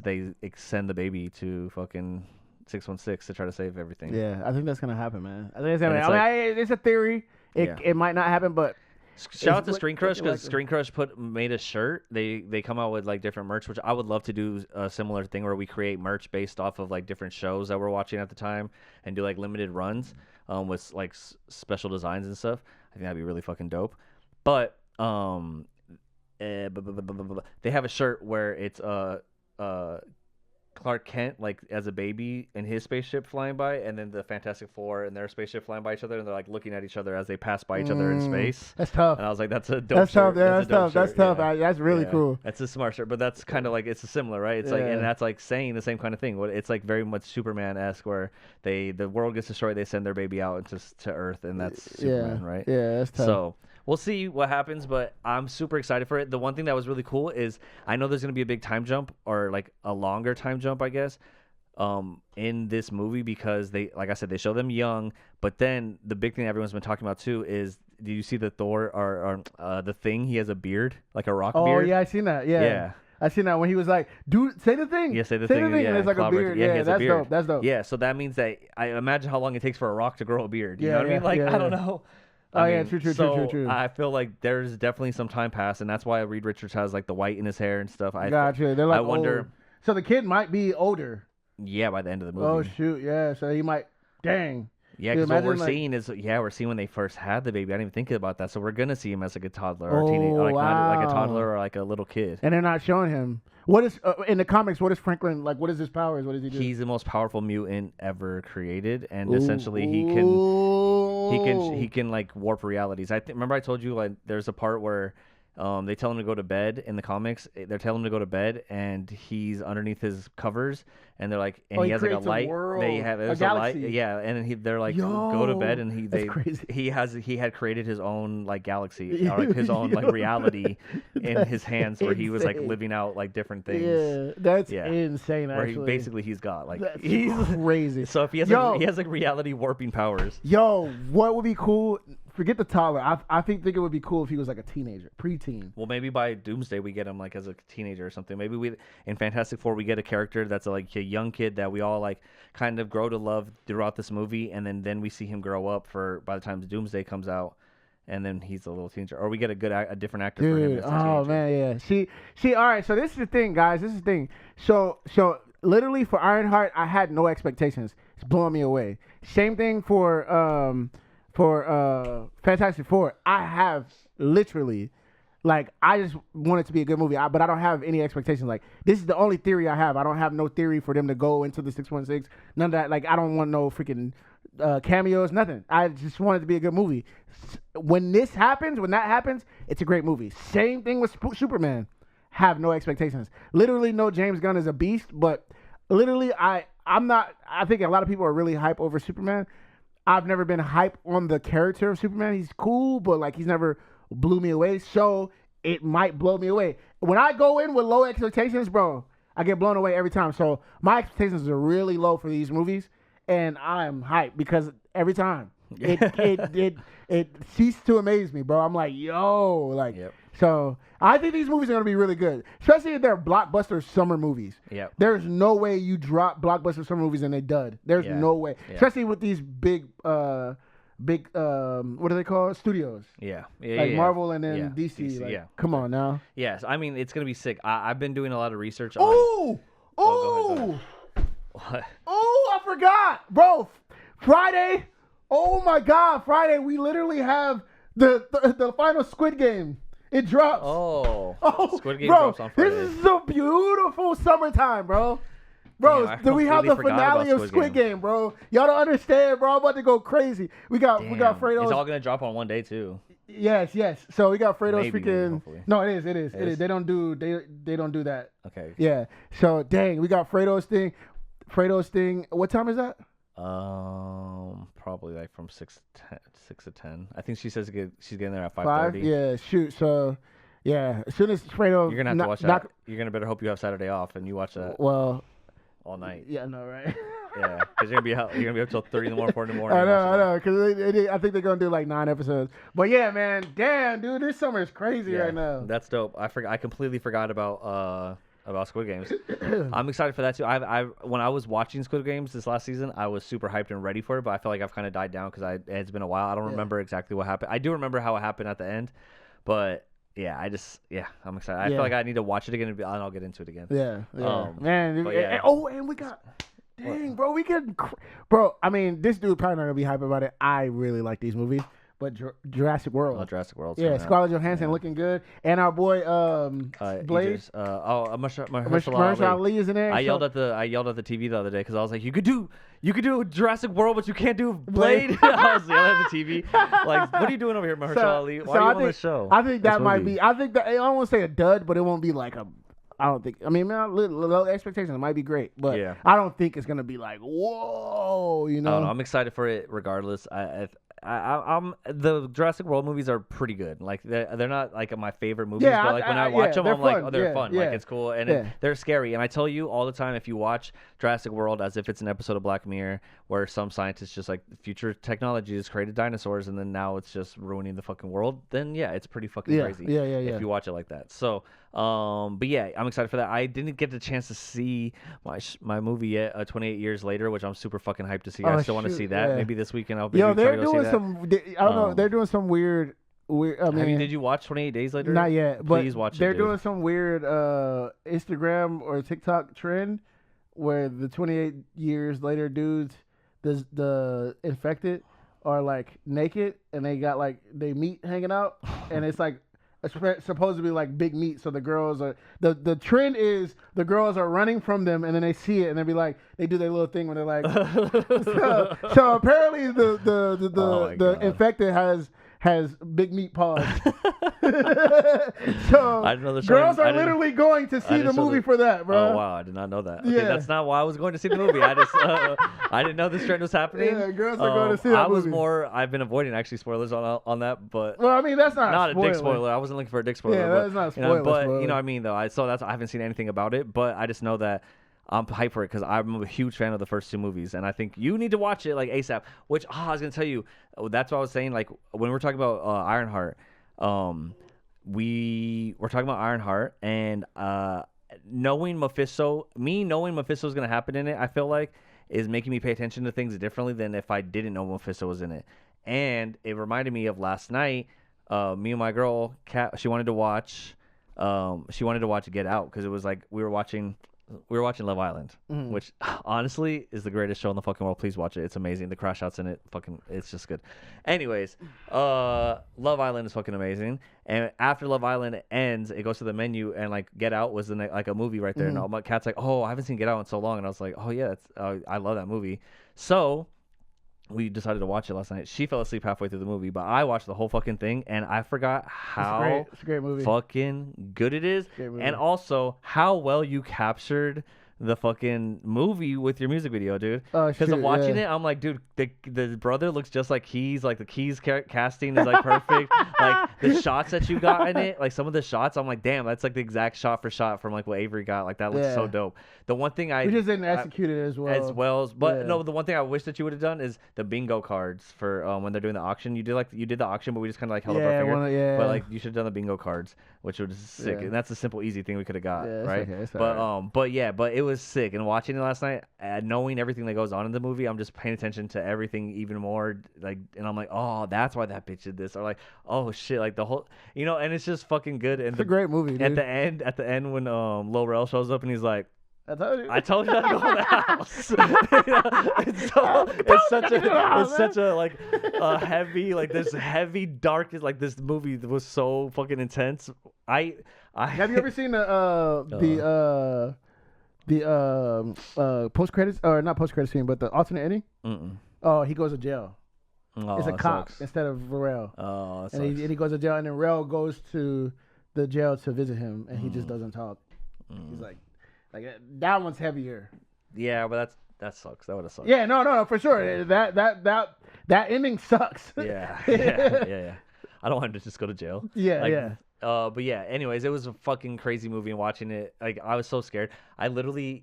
they send the baby to fucking 616 to try to save everything. Yeah, I think that's gonna happen, man. I think it's gonna happen. It's a theory. It might not happen, but shout out to Screen Crush because Screen Crush made a shirt. They come out with like different merch, which I would love to do a similar thing where we create merch based off of like different shows that we're watching at the time and do like limited runs. With like special designs and stuff. I think that'd be really fucking dope. But they have a shirt where it's Clark Kent like as a baby in his spaceship flying by, and then the Fantastic Four and their spaceship flying by each other, and they're like looking at each other as they pass by each other in space. That's tough. And I was like, that's a dope shirt. That's tough. That's really cool. That's a smart shirt, but that's kind of like it's similar, right? It's like, and that's like saying the same kind of thing. It's like very much Superman-esque, where the world gets destroyed, they send their baby out to Earth, and that's Superman, right? Yeah, that's tough. So we'll see what happens, but I'm super excited for it. The one thing that was really cool is I know there's going to be a big time jump, or like a longer time jump, I guess, in this movie because like I said, they show them young, but then the big thing everyone's been talking about too is, do you see the Thor or the Thing? He has a beard, like a rock beard. Oh yeah, I seen that. Yeah. I seen that when he was like, "Dude, say the thing." Yeah, say the thing. And it's like a beard. Yeah, that's dope. That's dope. Yeah, so that means that I imagine how long it takes for a rock to grow a beard. You know what I mean? Like I don't know. True. I feel like there's definitely some time passed, and that's why Reed Richards has like the white in his hair and stuff. Gotcha. They're like, I wonder. Old. So the kid might be older. Yeah, by the end of the movie. Oh shoot, yeah. So he might. Dang. Yeah, because what we're seeing is we're seeing when they first had the baby. I didn't even think about that. So we're gonna see him as like a toddler or a teenager, not like a toddler or like a little kid. And they're not showing him. What is in the comics? What is Franklin like? What is his powers? What does he do? He's the most powerful mutant ever created, and essentially he can like warp realities. Remember I told you like there's a part where they tell him to go to bed in the comics. They're telling him to go to bed, and he's underneath his covers, and they're like, and he has like a light. They have a light, yeah. And then they're like, go to bed, and he had created his own like galaxy, or like his own like reality in his hands, where he was like living out like different things. Yeah, that's insane. Actually, he's got like he's crazy. So if he has he has like reality warping powers. Yo, what would be cool? Forget the toddler. I think it would be cool if he was like a teenager, preteen. Well, maybe by Doomsday we get him like as a teenager or something. Maybe in Fantastic Four we get a character that's like a young kid that we all like kind of grow to love throughout this movie, and then we see him grow up by the time Doomsday comes out, and then he's a little teenager, or we get a different actor for him. Oh man, yeah. See. All right. So this is the thing, guys. This is the thing. So literally for Ironheart, I had no expectations. It's blowing me away. Same thing for Fantastic Four. I have literally Like, I just want it to be a good movie, but I don't have any expectations. Like, this is the only theory I have. I don't have no theory for them to go into the 616. None of that. Like, I don't want no freaking cameos, nothing. I just want it to be a good movie. When that happens, it's a great movie. Same thing with Superman. Have no expectations. Literally, no, James Gunn is a beast, but literally, I'm not. I think a lot of people are really hype over Superman. I've never been hype on the character of Superman. He's cool, but like he's never blew me away. So it might blow me away. When I go in with low expectations, bro, I get blown away every time. So my expectations are really low for these movies, and I'm hyped because every time it ceased to amaze me, bro. I'm like, yo, like. Yep. So I think these movies are gonna be really good, especially if they're blockbuster summer movies. Yeah. There's no way you drop blockbuster summer movies and they dud. There's no way, especially with these big, what are they called? Studios. Yeah. Like Marvel and then DC. Like, come on now. Yes, I mean it's gonna be sick. I've been doing a lot of research. Go ahead. What? Oh, I forgot, bro. Friday. Oh my God, Friday. We literally have the final Squid Game. It drops. Oh, Squid Game bro, drops on Friday. This is a beautiful summertime, bro. Bro, Damn, do we have the finale of Squid Game, bro? Y'all don't understand, bro. I'm about to go crazy. We got Fredo's. It's all gonna drop on one day too. Yes. So we got Fredo's freaking. Maybe, no, it is. They don't do that. Okay. Yeah. So dang, we got Fredo's thing. What time is that? Probably like from 6 to 10. I think she says she's getting there at 5:30. 5? Yeah, shoot. So, yeah, as soon as Fredo, you're gonna have to watch that. You're gonna better hope you have Saturday off and you watch that. Well, all night. Yeah, I know, right? Yeah, because you're gonna be up till 3 in the morning, 4 in the morning. I know, because I think they're gonna do like 9 episodes. But yeah, man, damn, dude, this summer is crazy right now. That's dope. I completely forgot about Squid Games. I'm excited for that too. When I was watching Squid Games this last season, I was super hyped and ready for it, but I feel like I've kind of died down because it's been a while. I don't remember exactly what happened. I do remember how it happened at the end, but yeah, I'm excited. I feel like I need to watch it again and I'll get into it again. Yeah. Man. And we got. Dang, bro, I mean, this dude probably not gonna be hype about it. I really like these movies. But Jurassic World. Oh, Jurassic World. Yeah, Scarlett Johansson looking good, and our boy Blaze. Mahershala Ali is in there. I yelled at the TV the other day because I was like, you could do Jurassic World, but you can't do Blade. I was yelling at the TV, like, what are you doing over here, Mahershala Ali? Why are you on the show? I think that might be. I don't want to say a dud, but it won't be like a. I don't think. I mean, low expectations. It might be great, but I don't think it's gonna be like whoa. You know. I don't know. I'm excited for it regardless. I'm the Jurassic World movies are pretty good. Like they're not like my favorite movies, but like when I watch them, I'm like, oh, they're fun. Like it's cool and they're scary. And I tell you all the time, if you watch Jurassic World as if it's an episode of Black Mirror, where some scientists just like future technology has created dinosaurs and then now it's just ruining the fucking world, then it's pretty fucking crazy. Yeah. If you watch it like that. So, but yeah, I'm excited for that. I didn't get the chance to see my movie yet, 28 Years Later, which I'm super fucking hyped to see. I still want to see that. Yeah. Maybe this weekend I'll be try to go see that. I don't know. They're doing some weird. I mean, did you watch 28 Days Later? Not yet. Please watch it. They're doing some weird Instagram or TikTok trend where the 28 years later dudes, the infected, are like naked and they got like they meat hanging out and it's like supposed to be like big meat. So the girls are the trend is the girls are running from them and then they see it and they be like they do their little thing when they're like so apparently the infected has big meat paws. So girls are literally going to see the movie for that, bro. Oh wow, I did not know that. Okay, that's not why I was going to see the movie. I just I didn't know this trend was happening. Yeah, girls are going to see that movie. I've been avoiding actually spoilers on that, but well, I mean that's not a dick spoiler. I wasn't looking for a dick spoiler. Yeah, that's not a spoiler. But you know what I mean though. I haven't seen anything about it, but I just know that I'm hyped for it because I'm a huge fan of the first 2 movies, and I think you need to watch it like ASAP. Which I was gonna tell you, that's what I was saying. Like when we're talking about Ironheart, we were talking about Ironheart, and knowing Mephisto is gonna happen in it, I feel like is making me pay attention to things differently than if I didn't know Mephisto was in it. And it reminded me of last night. Me and my girl, Kat, she wanted to watch Get Out because it was like we were watching we were watching Love Island, which honestly is the greatest show in the fucking world. Please watch it. It's amazing. The crash outs in it, it's just good. Anyways, Love Island is fucking amazing. And after Love Island ends, it goes to the menu, and like Get Out was like a movie right there. And my cat's like, oh, I haven't seen Get Out in so long. And I was like, oh yeah, I love that movie. So we decided to watch it last night. She fell asleep halfway through the movie, but I watched the whole fucking thing, and I forgot how it's a great movie. Fucking good it is, and also how well you captured the fucking movie with your music video, dude. Because I'm watching it, I'm like, dude, the brother looks just like Keys. Like the Keys casting is like perfect. Like the shots that you got in it, like some of the shots, I'm like, damn, that's like the exact shot for shot from like what Avery got. Like that looks so dope. The one thing we just didn't execute it as well. But no, the one thing I wish that you would have done is the bingo cards for when they're doing the auction. You did the auction, but we just kind of like held up our finger. But like you should have done the bingo cards, which was sick. And that's a simple, easy thing we could have got, right? Okay, but it was sick. And watching it last night, knowing everything that goes on in the movie, I'm just paying attention to everything even more. Like, and I'm like, oh, that's why that bitch did this, or like, oh shit, like the whole, and it's just fucking good. And it's a great movie. Dude. At the end when Lil Rel shows up and he's like, I told you not to go in the house. It's such a like heavy, like this heavy dark, like this movie was so fucking intense. I have you ever seen the post credits, or not post credits scene, but the alternate ending? Oh, he goes to jail. It's a cop instead of Rel. Oh, and he goes to jail, and then Rel goes to the jail to visit him, and he just doesn't talk. He's like that one's heavier. Yeah, but that sucks. That would have sucked. Yeah, no, for sure. That ending sucks. Yeah. I don't want him to just go to jail. Yeah. But yeah, anyways, it was a fucking crazy movie, and watching it, like, I was so scared. I literally,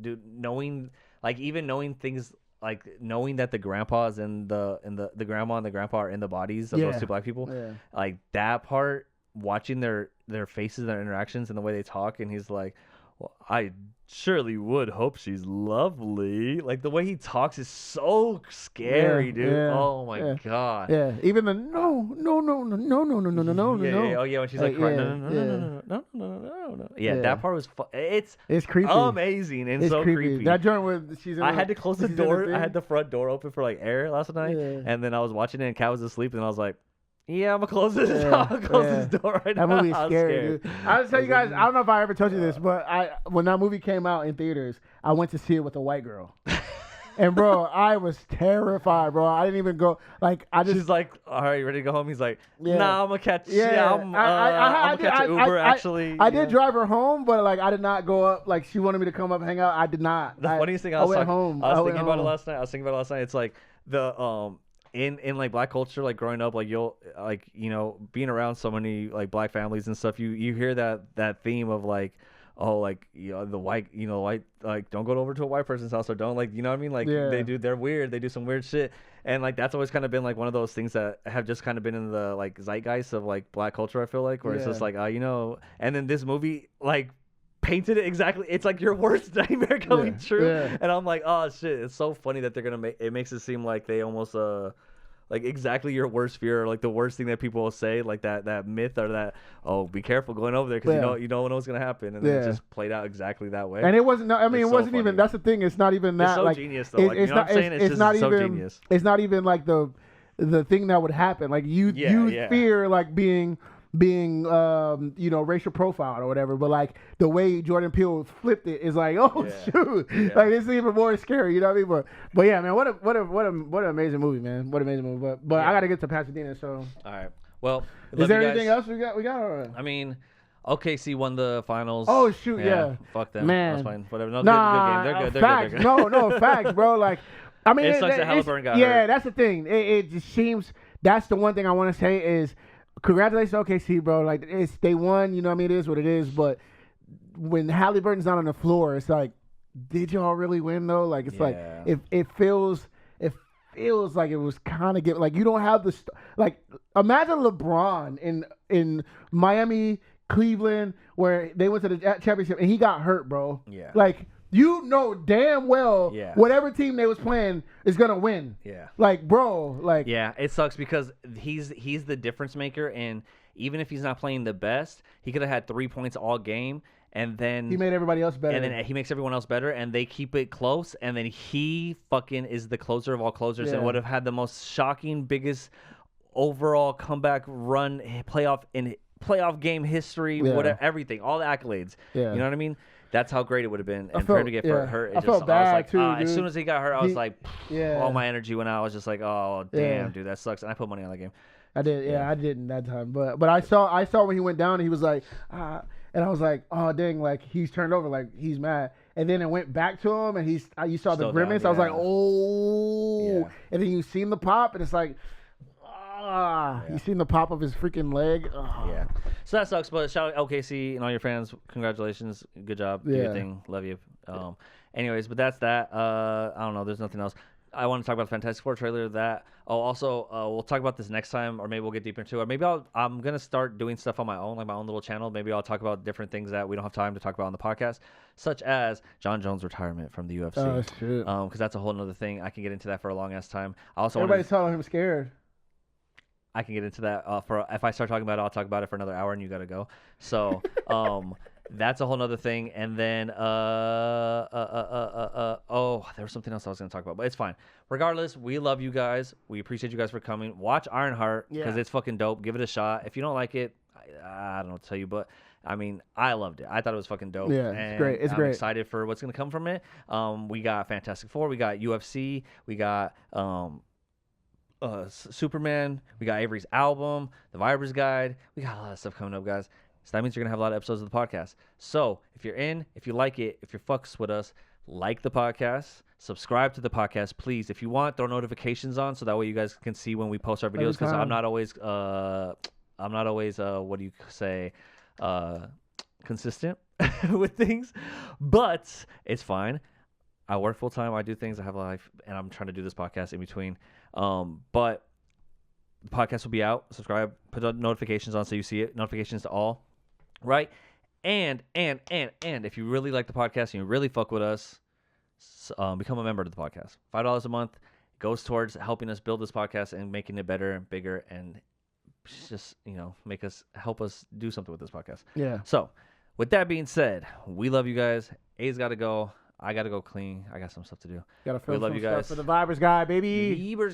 dude, knowing things, like knowing that the grandpas and the grandma and the grandpa are in the bodies of those two black people, like that part, watching their faces, their interactions, and the way they talk, and he's like, well, I surely would hope she's lovely. Like the way he talks is so scary, dude. Oh my god. Yeah. Even the no. Yeah. Oh yeah, when she's like, no. Yeah, that part was. It's creepy. Amazing and it's so creepy. That joint where she's. I had to close the door. I had the front door open for like air last night, and then I was watching it, and Kat was asleep, and I was like, yeah, I'm gonna close this. This door right now. That movie's scary, dude. I'll tell you guys. I don't know if I ever told you this, but when that movie came out in theaters, I went to see it with a white girl, and bro, I was terrified, bro. I didn't even go. Like, She's like, "All right, you ready to go home?" He's like, "Nah, I'm gonna catch. I'm gonna catch an Uber." Actually, I did drive her home, but like, I did not go up. Like, she wanted me to come up and hang out. I did not. The funniest thing I was thinking about it last night. It's like the in like black culture, like growing up, like you'll like being around so many like black families and stuff, you hear that theme of like, oh, like the white like don't go over to a white person's house, or don't, like, you know what I mean, like they're weird, they do some weird shit, and like that's always kind of been like one of those things that have just kind of been in the like zeitgeist of like black culture, I feel like, where it's just like and then this movie like painted it exactly. It's like your worst nightmare coming true. And I'm like, oh shit, it's so funny that they're gonna makes it seem like they almost like exactly your worst fear, or like the worst thing that people will say, like that myth, or that, oh, be careful going over there, because you don't know what's gonna happen, and then it just played out exactly that way. And it wasn't. I mean, it wasn't even. That's the thing. It's not even that. It's so like, genius though. Like, it's not. It's not so even. Genius. It's not even like the thing that would happen. Like you fear like being racial profiled or whatever, but like the way Jordan Peele flipped it is like, oh shoot, like it's even more scary, you know what I mean? But yeah, man, what an amazing movie, man. What an amazing movie. But I gotta get to Pasadena, so all right. Well, is there anything else we got? Or? I mean, OKC won the finals. Oh shoot, yeah. Fuck them, man. That's fine. Whatever. No, nah, good game. They're facts. good. No, facts, bro. Like, I mean, it sucks that Halliburton got hurt. Yeah, that's the thing. It just seems that's the one thing I want to say is, congratulations, OKC, bro. Like, they won. You know what I mean? It is what it is. But when Halliburton's not on the floor, it's like, did y'all really win though? Like, it's like it feels like it was kind of like you don't have the like. Imagine LeBron in Miami, Cleveland, where they went to the championship and he got hurt, bro. Yeah. Like, you know damn well whatever team they was playing is gonna win. Yeah. Like, bro, like. Yeah, it sucks because he's the difference maker, and even if he's not playing the best, he could have had 3 points all game, and then he made everybody else better. And then he makes everyone else better, and they keep it close. And then he fucking is the closer of all closers, and would have had the most shocking, biggest overall comeback run, playoff game history, whatever, everything, all the accolades. Yeah. You know what I mean? That's how great it would have been. And for him to get hurt, I felt bad, I was like, too, as soon as he got hurt, I was like, all my energy went out. I was just like, oh, damn, dude, that sucks. And I put money on that game. I did, I didn't that time. But I saw when he went down, and he was like, and I was like, oh, dang, like, he's turned over, like, he's mad. And then it went back to him, and you saw the grimace. I was like, oh. Yeah. And then you seen the pop, and it's like, you seen the pop of his freaking leg. Yeah. So that sucks, but shout out LKC and all your fans. Congratulations. Good job. Do your thing. Love you. Anyways, but that's that. I don't know. There's nothing else. I want to talk about the Fantastic Four trailer. Also, we'll talk about this next time, or maybe we'll get deeper into it. Or maybe I'm going to start doing stuff on my own, like my own little channel. Maybe I'll talk about different things that we don't have time to talk about on the podcast, such as John Jones' retirement from the UFC. Oh, shit. Because that's a whole other thing. I can get into that for a long-ass time. Everybody's telling him scared. I can get into that if I start talking about it, I'll talk about it for another hour, and you got to go. So that's a whole other thing. And then there was something else I was going to talk about, but it's fine. Regardless, we love you guys. We appreciate you guys for coming. Watch Ironheart because it's fucking dope. Give it a shot. If you don't like it, I don't know what to tell you, but I mean, I loved it. I thought it was fucking dope. Yeah, it's great. I'm excited for what's going to come from it. We got Fantastic Four. We got UFC. We got Superman. We got Avery's album, The Viber's Guide. We got a lot of stuff coming up, guys. So that means you're gonna have a lot of episodes of the podcast. So if you're in, if you like it, if you're fucks with us, like the podcast, subscribe to the podcast, please. If you want, throw notifications on so that way you guys can see when we post our videos. Because I'm not always what do you say, consistent with things, but it's fine. I work full time. I do things. I have a life, and I'm trying to do this podcast in between. But the podcast will be out. Subscribe, put notifications on so you see it. Notifications to all, right? And if you really like the podcast and you really fuck with us, become a member of the podcast. $5 a month goes towards helping us build this podcast and making it better and bigger, and just help us do something with this podcast. Yeah. So with that being said, we love you guys. A's got to go. I got to go clean. I got some stuff to do. Gotta film some stuff for the Viber's Guy, baby. The Viber's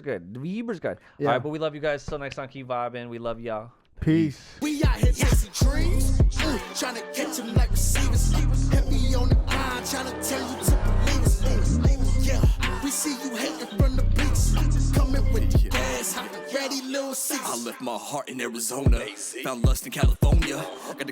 Guide. Yeah. All right, but we love you guys. Till next time, keep vibing. We love y'all. Peace. We out here chasing dreams, trying to catch them like receivers. Heavy on the grind, trying to tell you to believe us. Yeah, we see you hating from the beats. Coming with the gas, ready, little six. I left my heart in Arizona, found lust in California. Got the